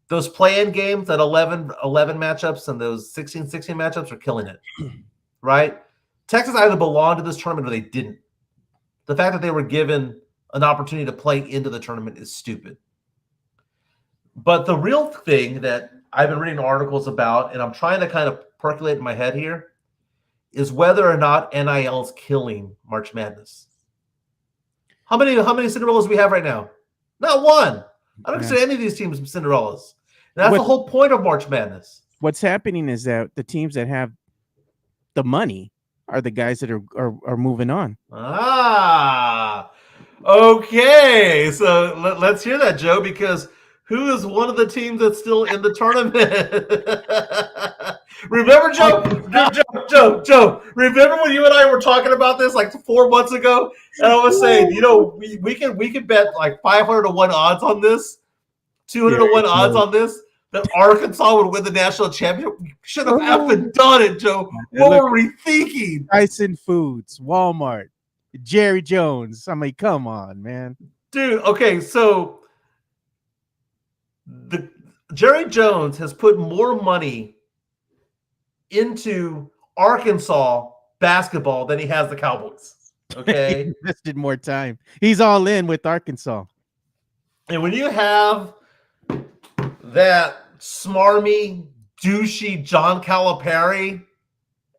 Those play-in games, that 11 matchups and those 16 matchups are killing it, right? Texas either belonged to this tournament or they didn't. The fact that they were given an opportunity to play into the tournament is stupid. But the real thing that I've been reading articles about, and I'm trying to kind of percolate in my head here, is whether or not NIL is killing March Madness. How many Cinderellas do we have right now? Not one. I don't consider any of these teams Cinderellas. And that's the whole point of March Madness. What's happening is that the teams that have the money are the guys that are moving on. Ah, okay. So let's hear that, Joe, because who is one of the teams that's still in the tournament? Remember, Joe, remember when you and I were talking about this like 4 months ago? And I was saying, you know, we can bet like 500-1 odds on this, 200-1 odds on this, that Arkansas would win the national championship. We should have effing done it, Joe. What were we thinking? Tyson Foods, Walmart, Jerry Jones. I mean, come on, man. Dude, okay, so Jerry Jones has put more money into Arkansas basketball than he has the Cowboys. Okay. He invested more time. He's all in with Arkansas. And when you have that smarmy, douchey John Calipari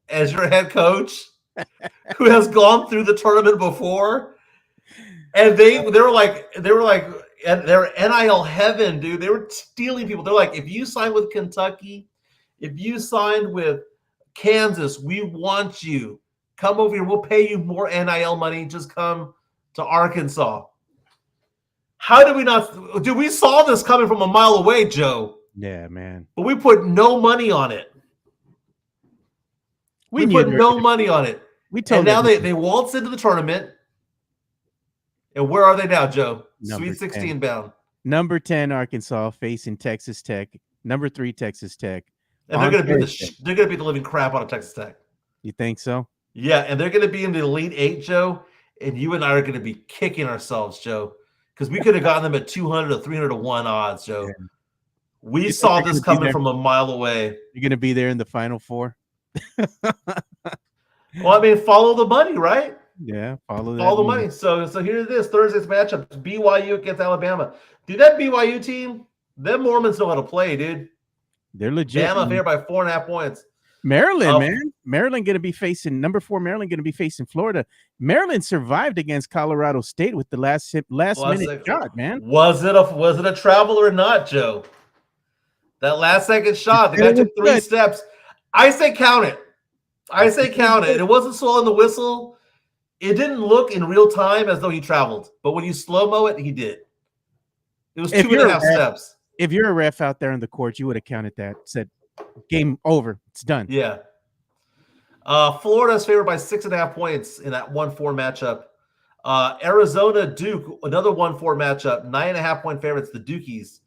as your head coach, who has gone through the tournament before, and they were like they're NIL heaven, dude. They were stealing people. They're like, if you sign with Kentucky, if you signed with Kansas, we want you. Come over here. We'll pay you more NIL money. Just come to Arkansas. How did we not? Dude, we saw this coming from a mile away, Joe. Yeah, man. But we put no money on it. We put no money on it. And now they waltz into the tournament. And where are they now, Joe? Sweet 16 bound. Number 10 Arkansas facing Texas Tech. Number 3 Texas Tech. And they're going to beat the living crap out of Texas Tech. You think so? Yeah, and they're going to be in the Elite 8, Joe. And you and I are going to be kicking ourselves, Joe, because we could have gotten them at 200 or 300-1 odds, Joe. Yeah. We saw this coming from a mile away. You're going to be there in the Final Four? Well, I mean, follow the money, right? Yeah, follow the money. So here it is, Thursday's matchup. BYU against Alabama. Dude, that BYU team, them Mormons know how to play, dude. They're legit. Bama here by 4.5 points. Maryland, man. Maryland going to be facing number 4. Maryland going to be facing Florida. Maryland survived against Colorado State with the last minute shot, man. Was it a travel or not, Joe? That last second shot, the guy took 3 steps. I say count it. It wasn't swallowing the whistle. It didn't look in real time as though he traveled, but when you slow-mo it, he did. It was 2.5 steps. If you're a ref out there in the court, you would have counted that. Said, game over. It's done. Yeah. Florida's favored by 6.5 points in that 1-4 matchup. Arizona Duke, another 1-4 matchup. 9.5 point favorites. The Dukies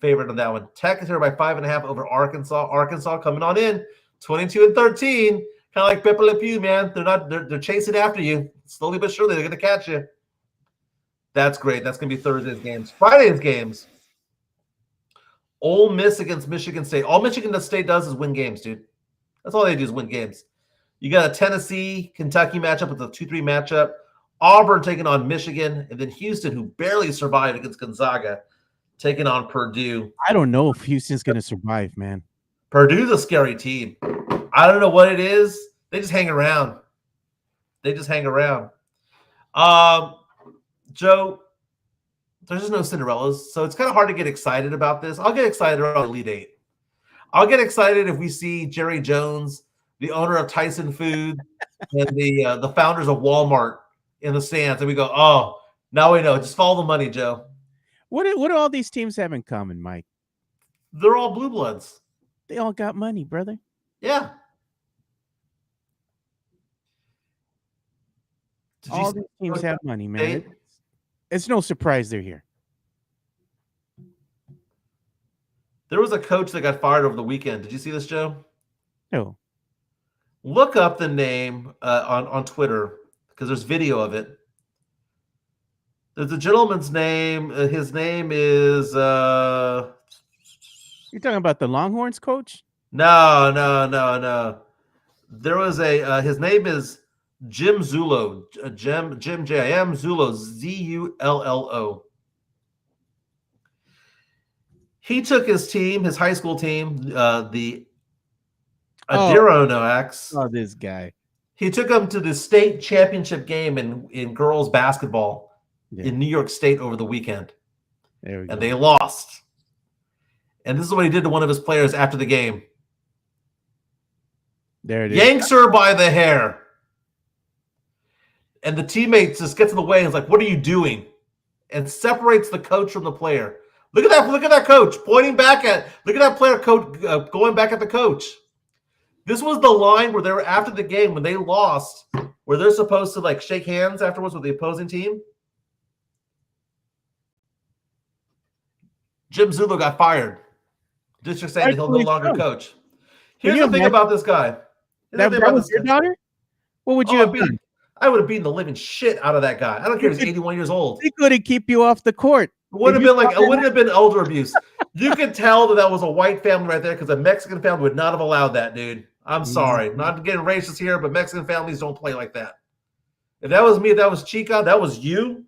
favored on that one. Tech is favored by 5.5 over Arkansas. Arkansas coming on in 22-13. Kind of like Pepper Le Pew, man. They're chasing after you. Slowly but surely, they're going to catch you. That's great. That's going to be Thursday's games. Friday's games. Ole Miss against Michigan State. All Michigan State does is win games, dude. That's all they do is win games. You got a Tennessee-Kentucky matchup with a 2-3 matchup. Auburn taking on Michigan. And then Houston, who barely survived against Gonzaga, taking on Purdue. I don't know if Houston's going to survive, man. Purdue's a scary team. I don't know what it is. They just hang around. They just hang around. Joe, there's just no Cinderellas, so it's kind of hard to get excited about this. I'll get excited around Elite Eight. I'll get excited if we see Jerry Jones, the owner of Tyson Foods, and the founders of Walmart in the stands, and we go, oh, now we know. Just follow the money, Joe. What do all these teams have in common, Mike? They're all blue bloods. They all got money, brother. Yeah. All these teams have money, man. It's no surprise they're here. There was a coach that got fired over the weekend. Did you see this, Joe? No. Look up the name on Twitter because there's video of it. There's a gentleman's name. His name is. You're talking about the Longhorns coach? No. There was his name is Jim Zullo. Jim J-I-M Zullo, Z-U-L-L-O. He took his team, his high school team, the Adirondack. Oh, this guy. He took them to the state championship game in girls basketball in New York State over the weekend. There we go. And they lost. And this is what he did to one of his players after the game. There it is. Yanks her by the hair. And the teammates just gets in the way and is like, what are you doing? And separates the coach from the player. Look at that coach pointing back at. Look at that player coach going back at the coach. This was the line where they were after the game when they lost, where they're supposed to like shake hands afterwards with the opposing team. Jim Zullo got fired. District saying that he'll no longer coach. Here's the thing about this guy. That was your daughter? What would you have done? I would have beaten the living shit out of that guy. I don't care if he's 81 years old. He couldn't keep you off the court. It wouldn't have been elder abuse. You could tell that was a white family right there because a Mexican family would not have allowed that, dude. I'm sorry. Not getting racist here, but Mexican families don't play like that. If that was me, if that was Chica, that was you,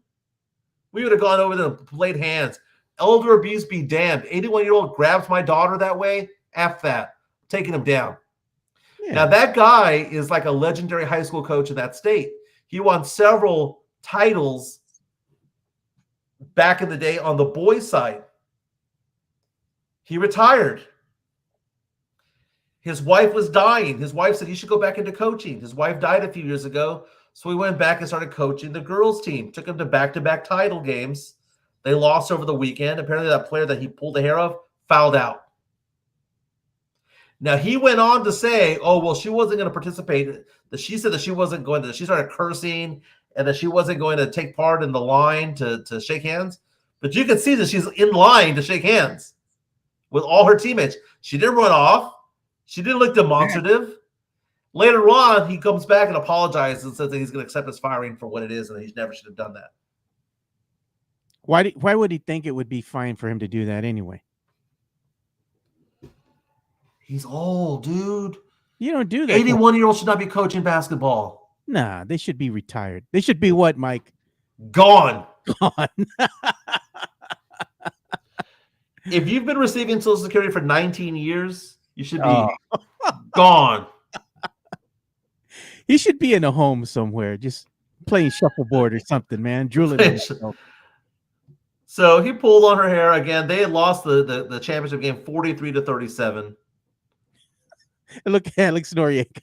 we would have gone over there and played hands. Elder abuse be damned. 81-year-old grabs my daughter that way. F that. Taking him down. Yeah. Now, that guy is like a legendary high school coach in that state. He won several titles back in the day on the boys' side. He retired. His wife was dying. His wife said he should go back into coaching. His wife died a few years ago, so he went back and started coaching the girls' team. Took him to back-to-back title games. They lost over the weekend. Apparently that player that he pulled the hair of fouled out. Now, he went on to say, oh, well, she wasn't going to participate. She said that she wasn't going to. She started cursing and that she wasn't going to take part in the line to shake hands. But you can see that she's in line to shake hands with all her teammates. She didn't run off. She didn't look demonstrative. Later on, he comes back and apologizes and says that he's going to accept his firing for what it is and that he never should have done that. Why would he think it would be fine for him to do that anyway? He's old, dude. You don't do that. 81-year-olds should not be coaching basketball. Nah, they should be retired. They should be what, Mike? Gone. Gone. If you've been receiving Social Security for 19 years, you should be gone. He should be in a home somewhere, just playing shuffleboard or something, man. Drooling. So he pulled on her hair again. They had lost the championship game 43-37. Look at Alex Noriega.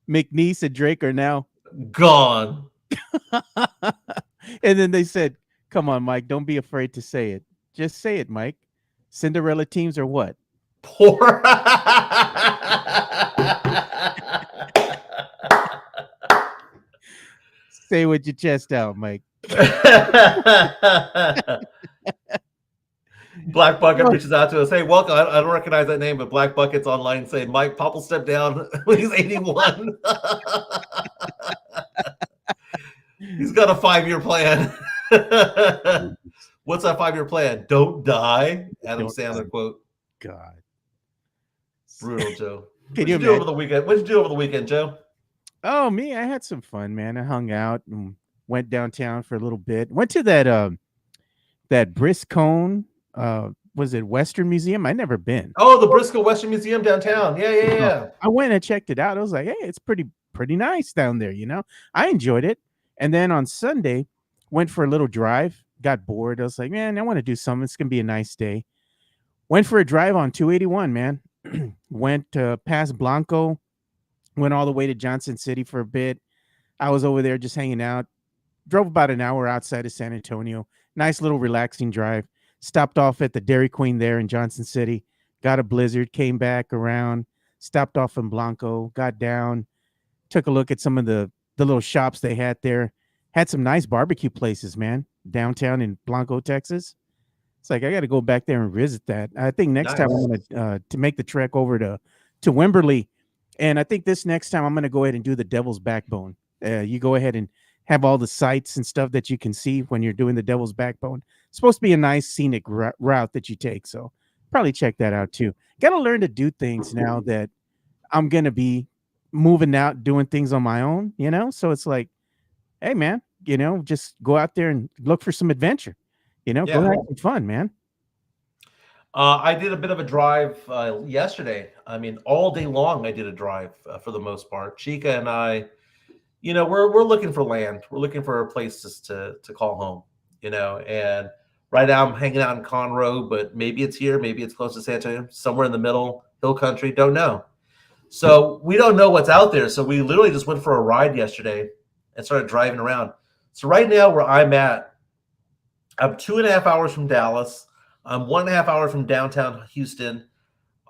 McNeese and Drake are now gone. And then they said, come on, Mike, don't be afraid to say it. Just say it, Mike. Cinderella teams are what? Poor. Say with your chest out, Mike. Black Bucket reaches out to us. Hey, welcome. I don't recognize that name, but Black Bucket's online saying Mike Pop will step down when he's 81. He's got a 5-year plan. What's that 5-year plan? Don't die. Adam Sandler quote. God. Brutal, Joe. What did you do over the weekend? What did you do over the weekend, Joe? Oh, me. I had some fun, man. I hung out and went downtown for a little bit. Went to that Briscone. Was it Western Museum? I never been. Oh, the Briscoe Western Museum downtown. Yeah. I went and checked it out. I was like, hey, it's pretty pretty nice down there, I enjoyed it. And then on Sunday, went for a little drive, got bored. I was like, man, I want to do something. It's going to be a nice day. Went for a drive on 281, man. Went past Blanco, went all the way to Johnson City for a bit. I was over there just hanging out. Drove about an hour outside of San Antonio. Nice little relaxing drive. Stopped off at the Dairy Queen there in Johnson City. Got a blizzard, came back around, stopped off in Blanco, got down, took a look at some of the little shops they had there. Had some nice barbecue places, man, downtown in Blanco, Texas. It's like I got to go back there and visit that. I think next time I'm going to make the trek over to Wimberley, and I think this next time I'm going to go ahead and do the Devil's Backbone. You go ahead and have all the sights and stuff that you can see when you're doing the Devil's Backbone. It's supposed to be a nice scenic route that you take, so probably check that out too. Got to learn to do things now that I'm going to be moving out, doing things on my own, So it's like, hey, man, just go out there and look for some adventure. Go have some fun, man. I did a bit of a drive yesterday. I mean, all day long I did a drive for the most part. Chica and I, we're looking for land. We're looking for places to call home, and right now I'm hanging out in Conroe, but maybe it's here, maybe it's close to San Antonio, somewhere in the middle, hill country, don't know. So we don't know what's out there. So we literally just went for a ride yesterday and started driving around. So right now where I'm at, I'm 2.5 hours from Dallas. I'm 1.5 hours from downtown Houston.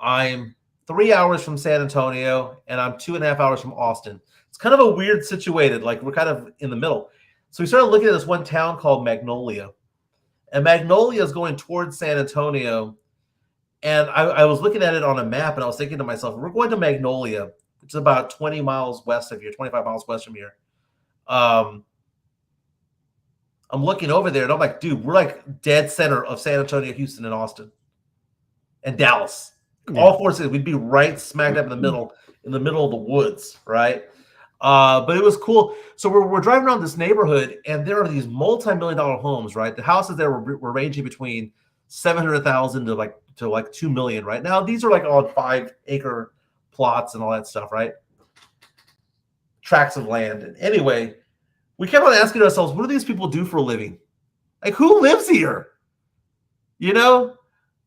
I'm 3 hours from San Antonio, and I'm 2.5 hours from Austin. It's kind of a weird situated, like we're kind of in the middle. So we started looking at this one town called Magnolia. And Magnolia is going towards San Antonio. And I was looking at it on a map, and I was thinking to myself, we're going to Magnolia, which is about 20 miles west of here, 25 miles west from here. I'm looking over there, and I'm like, dude, we're like dead center of San Antonio, Houston, and Austin, and Dallas. Yeah. All four cities. We'd be right smack dab in the middle of the woods, right? But it was cool. So we're driving around this neighborhood, and there are these multi-million-dollar homes, right? The houses there were ranging between $700,000 to like $2 million right now. These are like on 5-acre plots and all that stuff, right? Tracts of land. And anyway, we kept on asking ourselves, what do these people do for a living? Like, who lives here?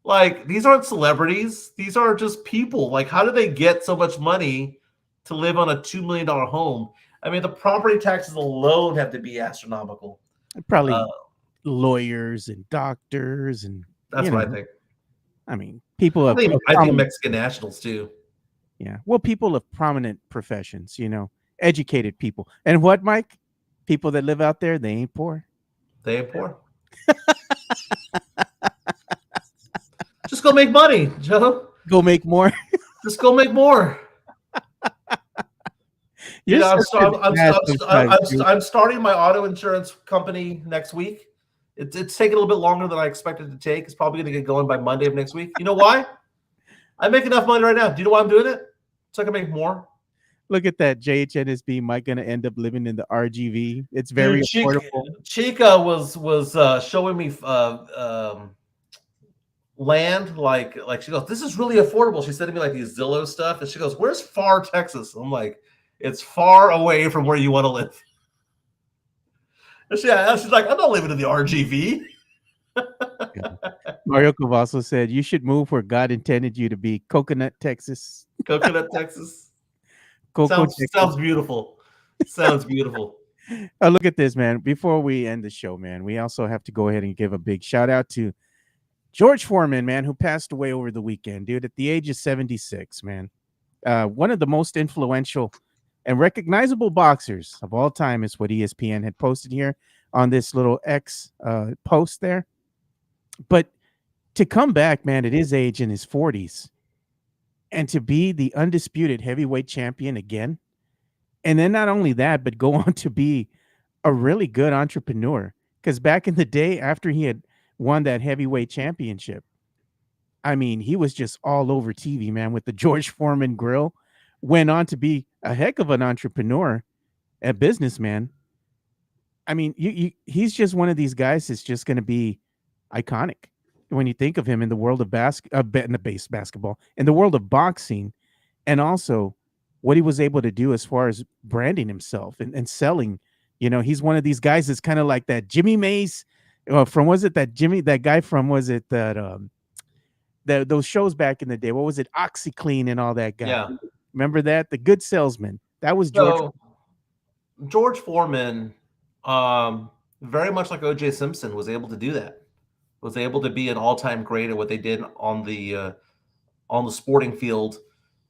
Like, these aren't celebrities. These are just people. Like, how do they get so much money to live on a $2 million home? I mean, the property taxes alone have to be astronomical. Probably lawyers and doctors and that's what I think. I mean, people I think Mexican nationals too. Yeah. Well, people of prominent professions, educated people. And what, Mike? People that live out there, they ain't poor. They ain't poor. Just go make money, Joe. Go make more. Just go make more. I'm starting my auto insurance company next week. It's taking a little bit longer than I expected to take. It's probably going to get going by Monday of next week. You know why? I make enough money right now. Do you know why I'm doing it? So I can make more. Look at that. JHNSB Mike going to end up living in the RGV. It's very affordable. Chica was showing me land. Like she goes, this is really affordable. She said to me like these Zillow stuff. And she goes, where's Far, Texas? I'm like, it's far away from where you want to live. And she's like, I'm not living in the RGV. Mario Cavasso said, you should move where God intended you to be. Coconut, Texas. Coconut, Texas. Sounds beautiful. Sounds beautiful. Look at this, man. Before we end the show, man, we also have to go ahead and give a big shout out to George Foreman, man, who passed away over the weekend, dude, at the age of 76, man. One of the most influential and recognizable boxers of all time is what ESPN had posted here on this little X post there. But to come back, man, at his age in his 40s and to be the undisputed heavyweight champion again, and then not only that, but go on to be a really good entrepreneur. Because back in the day, after he had won that heavyweight championship, I mean, he was just all over TV, man, with the George Foreman grill. Went on to be a heck of an entrepreneur, a businessman. I mean, he's just one of these guys that's just going to be iconic when you think of him in the world of basketball, in the world of boxing, and also what he was able to do as far as branding himself and selling. He's one of these guys that's kind of like that Jimmy Mays from, was it that guy from, was it that those shows back in the day? What was it? OxyClean and all that guy. Yeah. Remember that? The Good Salesman. That was George. So George Foreman, very much like O.J. Simpson, was able to do that. Was able to be an all-time great at what they did on the sporting field,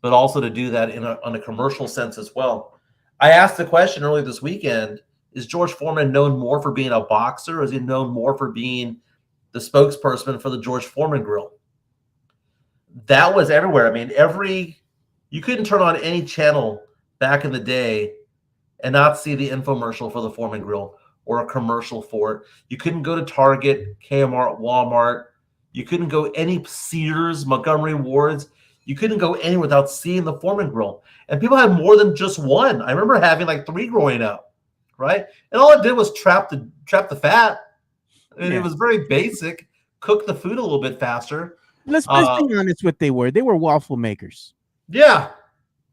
but also to do that on a commercial sense as well. I asked the question earlier this weekend: is George Foreman known more for being a boxer, or is he known more for being the spokesperson for the George Foreman Grill? That was everywhere. I mean, you couldn't turn on any channel back in the day and not see the infomercial for the Foreman Grill or a commercial for it. You couldn't go to Target, Kmart, Walmart. You couldn't go any Sears, Montgomery Wards. You couldn't go anywhere without seeing the Foreman Grill. And people had more than just one. I remember having like 3 growing up, right? And all it did was trap the fat. And It was very basic. Cook the food a little bit faster. Let's be honest, what they were. They were waffle makers. Yeah.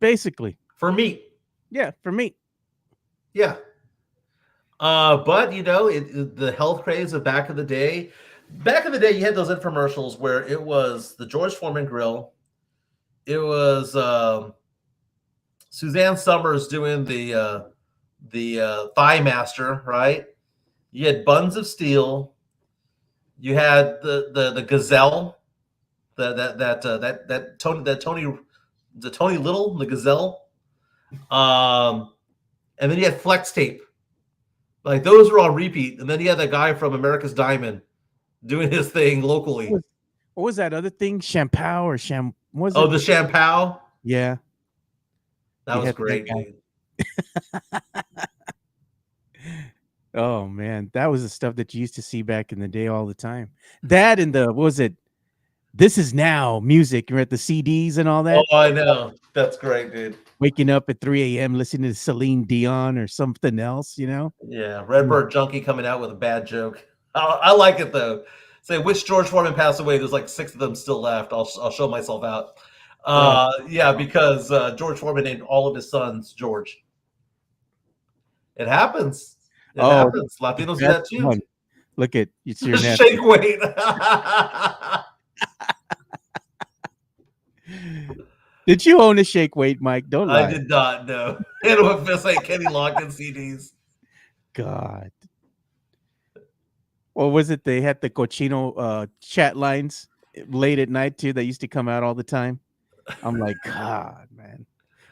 Basically. For meat. Yeah, for meat. Yeah. But, the health craze of back in the day, you had those infomercials where it was the George Foreman Grill. It was Suzanne Summers doing the Thigh Master, right? You had Buns of Steel. You had the Gazelle, that Tony Little, the Gazelle. And then you had Flex Tape. Like, those were on repeat. And then you had that guy from America's Diamond doing his thing locally. What was that other thing? Shampoo or was Oh, it? the Shampoo? Yeah. That was great, dude. Oh, man. That was the stuff that you used to see back in the day all the time. That and what was it? This Is Now music. You're at the CDs and all that. Oh, I know. That's great, dude. Waking up at 3 a.m. listening to Celine Dion or something else, Yeah, Redbird Junkie coming out with a bad joke. I like it, though. Say, which George Foreman passed away? There's like 6 of them still left. I'll show myself out. Yeah, because George Foreman named all of his sons George. It happens. It happens. Latinos do that too. Look at it's your shake weight. Did you own a shake weight, Mike? Don't lie. I did not know. It was just like Kenny Loggins CDs. God. Or was it they had the cochino chat lines late at night too that used to come out all the time? I'm like, God, man.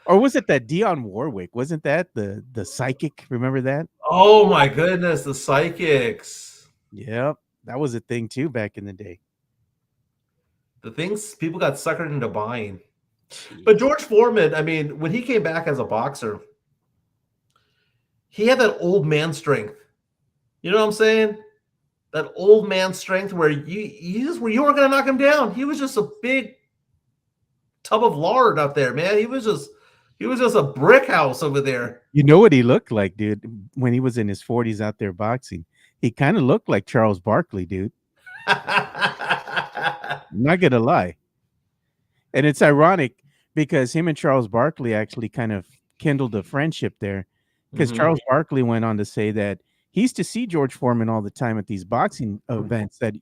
Or was it that Dionne Warwick? Wasn't that the psychic? Remember that? Oh my goodness, the psychics. Yep. That was a thing too back in the day. The things people got suckered into buying. But George Foreman, I mean, when he came back as a boxer, he had that old man strength. You know what I'm saying? That old man strength where you weren't gonna knock him down. He was just a big tub of lard up there, man. He was just a brick house over there. You know what he looked like, dude, when he was in his 40s out there boxing? He kind of looked like Charles Barkley, dude. I'm not gonna lie. And it's ironic because him and Charles Barkley actually kind of kindled a friendship there, because Charles Barkley went on to say that he used to see George Foreman all the time at these boxing events that,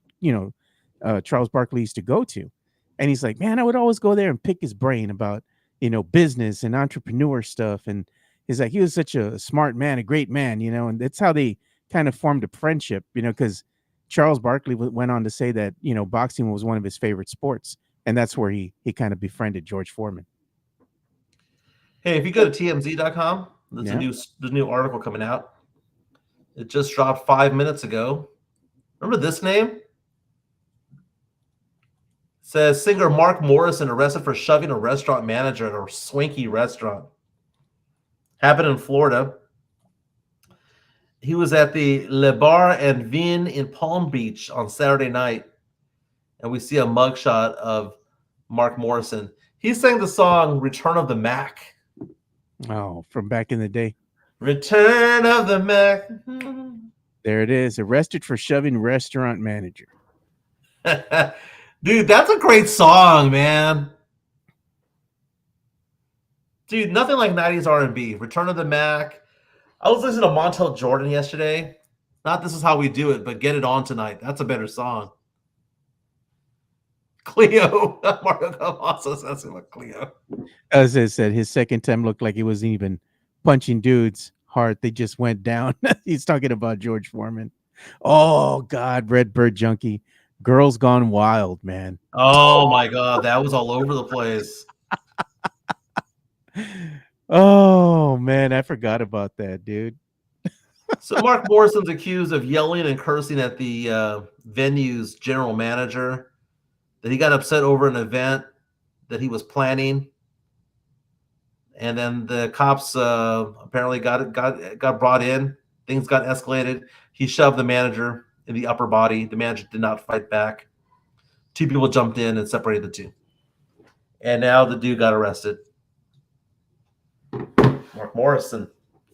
Charles Barkley used to go to. And he's like, man, I would always go there and pick his brain about, business and entrepreneur stuff. And he's like, he was such a smart man, a great man, and that's how they kind of formed a friendship, because Charles Barkley went on to say that, boxing was one of his favorite sports. And that's where he kind of befriended George Foreman. Hey, if you go to TMZ.com, there's a new article coming out. It just dropped 5 minutes ago. Remember this name? It says singer Mark Morrison arrested for shoving a restaurant manager at a swanky restaurant. Happened in Florida. He was at the Le Bar and Vin in Palm Beach on Saturday night. And we see a mugshot of Mark Morrison. He sang the song Return of the Mac. Oh, from back in the day. Return of the Mac. There it is. Arrested for shoving restaurant manager. Dude, that's a great song, man. Dude, nothing like 90s R&B. Return of the Mac. I was listening to Montel Jordan yesterday. Not This Is How We Do It, but Get It On Tonight. That's a better song. Cleo. Mario Cavazos asking about Cleo. As I said, his second time looked like he wasn't even punching dudes hard. They just went down. He's talking about George Foreman. Oh, God, Redbird Junkie. Girls Gone Wild, man. Oh, my God. That was all over the place. Oh, man, I forgot about that, dude. So Mark Morrison's accused of yelling and cursing at the venue's general manager, that he got upset over an event that he was planning. And then the cops apparently got brought in. Things got escalated. He shoved the manager in the upper body. The manager did not fight back. 2 people jumped in and separated the two. And now the dude got arrested. Mark Morrison,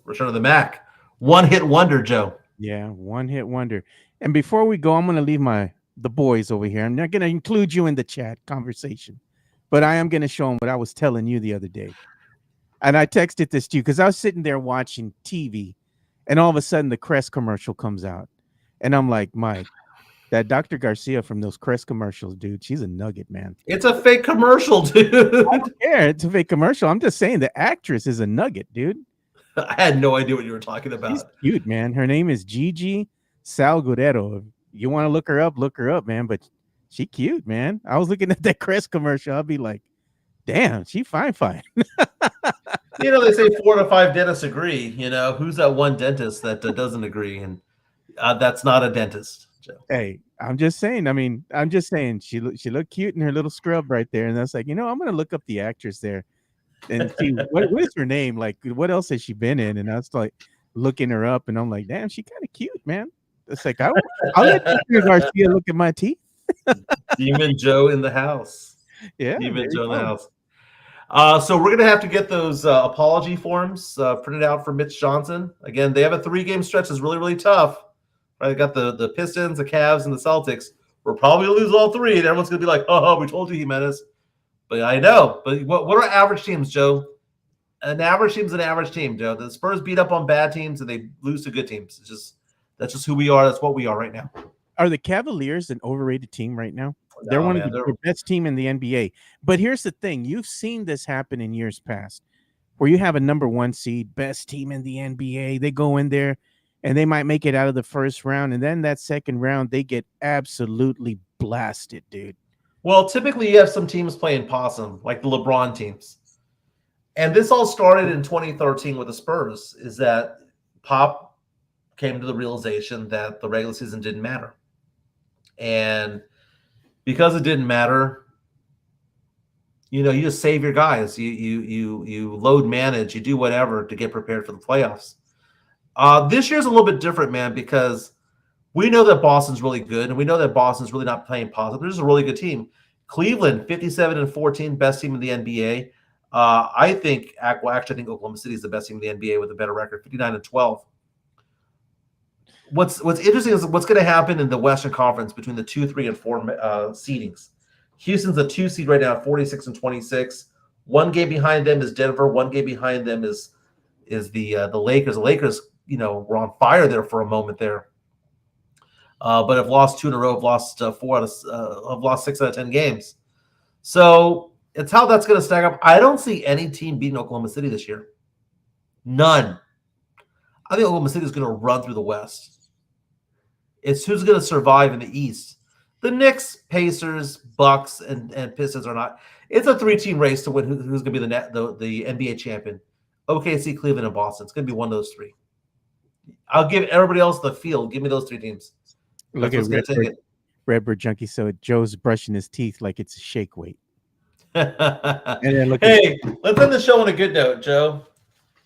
Return of the Mac. One-hit wonder, Joe. Yeah, one-hit wonder. And before we go, I'm going to leave the boys over here. I'm not going to include you in the chat conversation, but I am going to show them what I was telling you the other day. And I texted this to you because I was sitting there watching TV, and all of a sudden the Crest commercial comes out. And I'm like, Mike, that Dr. Garcia from those Crest commercials, dude, she's a nugget, man. It's a fake commercial, dude. I don't care. It's a fake commercial. I'm just saying the actress is a nugget, dude. I had no idea what you were talking about. She's cute, man. Her name is Gigi Salguero. If you want to look her up, man. But she cute, man. I was looking at that Crest commercial. I'll be like, damn, she fine. You know, they say 4 to 5 dentists agree. You know, who's that one dentist that doesn't agree? And that's not a dentist, Joe. Hey, I'm just saying. I mean, I'm just saying she looked cute in her little scrub right there. And that's like, I'm going to look up the actress there and see what is her name? Like, what else has she been in? And I was like looking her up, and I'm like, damn, she kind of cute, man. It's like I'll let Dr. Garcia look at my teeth. Demon Joe in the house. Yeah, Demon Joe in the house. So we're gonna have to get those apology forms printed out for Mitch Johnson. Again, they have a 3-game stretch that's really, really tough. Right? They got the Pistons, the Cavs, and the Celtics. We're probably gonna lose all 3, and everyone's gonna be like, "Oh, we told you, Jimenez." But I know. But what are average teams, Joe? An average team's an average team, Joe. The Spurs beat up on bad teams and they lose to good teams. That's just who we are. That's what we are right now. Are the Cavaliers an overrated team right now? They're No, one man, of the best team in the NBA. But here's the thing. You've seen this happen in years past where you have a number 1 seed, best team in the NBA. They go in there and they might make it out of the first round. And then that second round, they get absolutely blasted, dude. Well, typically you have some teams playing possum, like the LeBron teams. And this all started in 2013 with the Spurs, is that Pop came to the realization that the regular season didn't matter. And because it didn't matter, you just save your guys. You load manage, you do whatever to get prepared for the playoffs. This year's a little bit different, man, because we know that Boston's really good, and we know that Boston's really not playing positive. There's a really good team. Cleveland, 57-14, best team in the NBA. I think Oklahoma City is the best team in the NBA with a better record, 59-12. What's interesting is what's going to happen in the Western Conference between the 2, 3, and 4 seedings. Houston's a 2 seed right now, 46-26. 1 game behind them is Denver. 1 game behind them is the Lakers. The Lakers, were on fire there for a moment there. But have lost 2 in a row, have lost 6 out of 10 games. So it's how that's going to stack up. I don't see any team beating Oklahoma City this year. None. I think Oklahoma City is going to run through the West. It's who's going to survive in the East. The Knicks, Pacers, Bucks, and Pistons are not. It's a 3-team race to win who's going to be the NBA champion. OKC, Cleveland, and Boston. It's going to be one of those 3. I'll give everybody else the field. Give me those 3 teams. Look at Redbird Junkie. So Joe's brushing his teeth like it's a shake weight. And then let's end the show on a good note, Joe.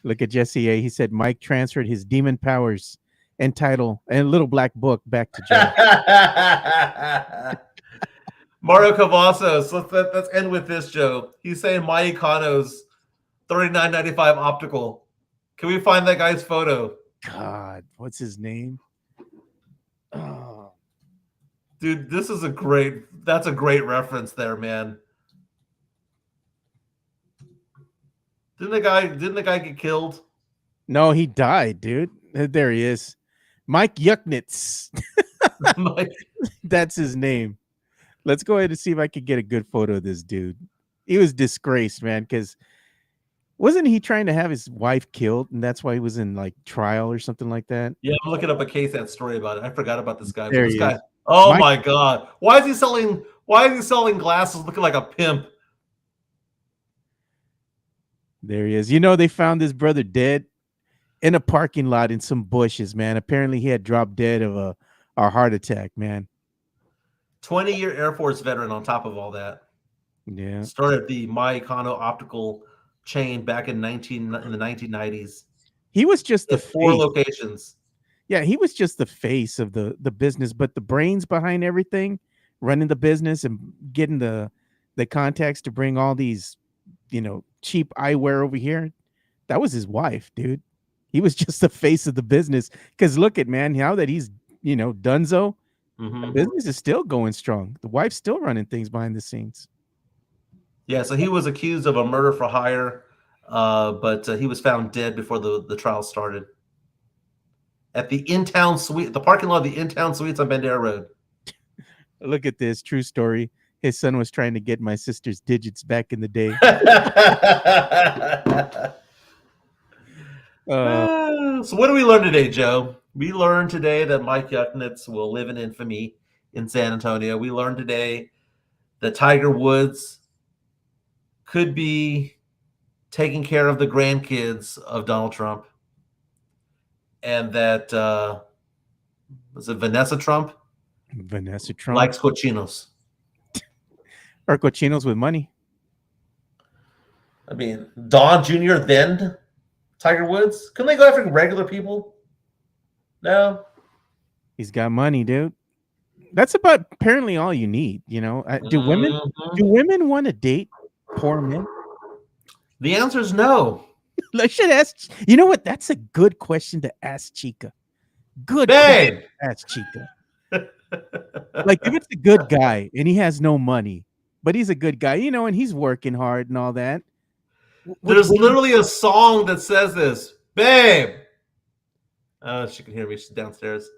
Look at Jesse A. He said Mike transferred his demon powers and title and little black book back to Joe. Mario Cavazos. Let's end with this, Joe. He's saying my Econo's $39.95 optical. Can we find that guy's photo? God, what's his name? Oh. Dude, that's a great reference there, man. Didn't the guy get killed? No, he died, dude. There he is. Mike Yucknitz. Mike- That's his name. Let's go ahead and see if I can get a good photo of this dude. He was disgraced, man, because wasn't he trying to have his wife killed, and that's why he was in like trial or something like that? Yeah, I'm looking up a case that story about it. I forgot about this guy. There This he guy. is. Oh Mike- my god! Why is he selling? Why is he selling glasses looking like a pimp? There he is. You know, they found his brother dead in a parking lot in some bushes, man. Apparently, he had dropped dead of a heart attack, man. 20-year Air Force veteran. On top of all that, Yeah, started the Maikano optical chain back in the 1990s. he was just the At 4 face. locations. Yeah, he was just the face of the business, but the brains behind everything, running the business and getting the contacts to bring all these, cheap eyewear over here. That was his wife, dude. He was just the face of the business. Because look at, man, now that he's donezo, the Mhm. business is still going strong. The wife's still running things behind the scenes. Yeah, so he was accused of a murder for hire, but he was found dead before the trial started. At the in-town suite, the parking lot of the in-town suites on Bandera Road. Look at this true story. His son was trying to get my sister's digits back in the day. So what do we learn today, Joe? We learned today that Mike Yucknitz will live in infamy in San Antonio. We learned today that Tiger Woods could be taking care of the grandkids of Donald Trump. And that was it Vanessa Trump likes cochinos. Or cochinos with money. I mean, Don Jr. then Tiger Woods. Couldn't they go after regular people? No. He's got money, dude. That's about apparently all you need. Do women want to date poor men? The answer is no. I should ask. You know what? That's a good question to ask Chica. Good Babe. question to ask Chica. Like if it's a good guy and he has no money, but he's a good guy, and he's working hard and all that. There's literally a song that says this, babe. Oh, she can hear me. She's downstairs.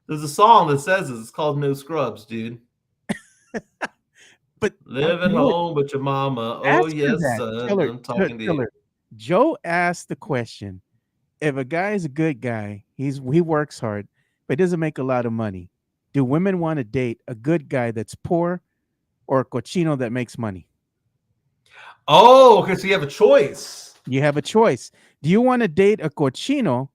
There's a song that says this. It's called No Scrubs, dude. But live at home with your mama. Oh, yes, son. I'm talking to you. Joe asked the question: if a guy is a good guy, he works hard, but doesn't make a lot of money, do women want to date a good guy that's poor or a cochino that makes money? Oh, okay. So you have a choice. You have a choice. Do you want to date a cochino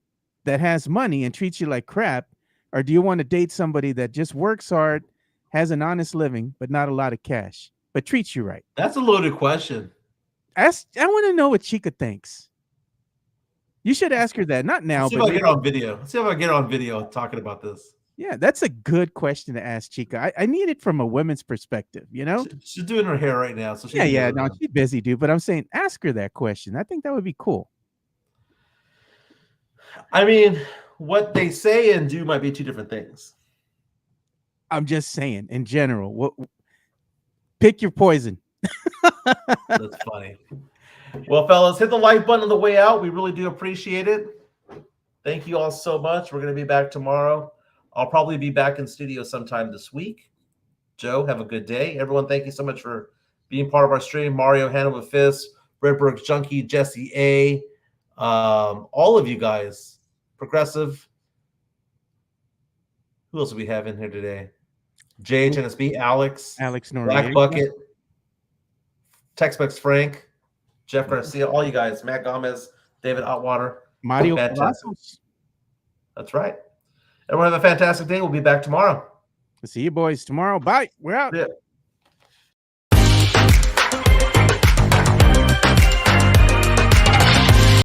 that has money and treats you like crap, or do you want to date somebody that just works hard, has an honest living, but not a lot of cash, but treats you right? That's a loaded question. I want to know what Chica thinks. You should ask her that. Not now, Let's see but if I get her on video. Let's see if I get her on video talking about this. Yeah, that's a good question to ask Chica. I need it from a women's perspective, She's doing her hair right now. So no, she's busy, dude. But I'm saying ask her that question. I think that would be cool. I mean, what they say and do might be two different things. I'm just saying, in general, pick your poison. That's funny. Well, fellas, hit the like button on the way out. We really do appreciate it. Thank you all so much. We're going to be back tomorrow. I'll probably be back in studio sometime this week. Joe, have a good day. Everyone, thank you so much for being part of our stream. Mario, Hannibal Fist, Redberg Junkie, Jesse A. All of you guys. Progressive. Who else do we have in here today? JHNSB, Alex Noriega, Black Bucket, Tex-Mex Frank, Jeff Garcia, all you guys, Matt Gomez, David Otwater. Mario. That's right. Everyone have a fantastic day. We'll be back tomorrow. See you boys tomorrow. Bye. We're out. Yeah.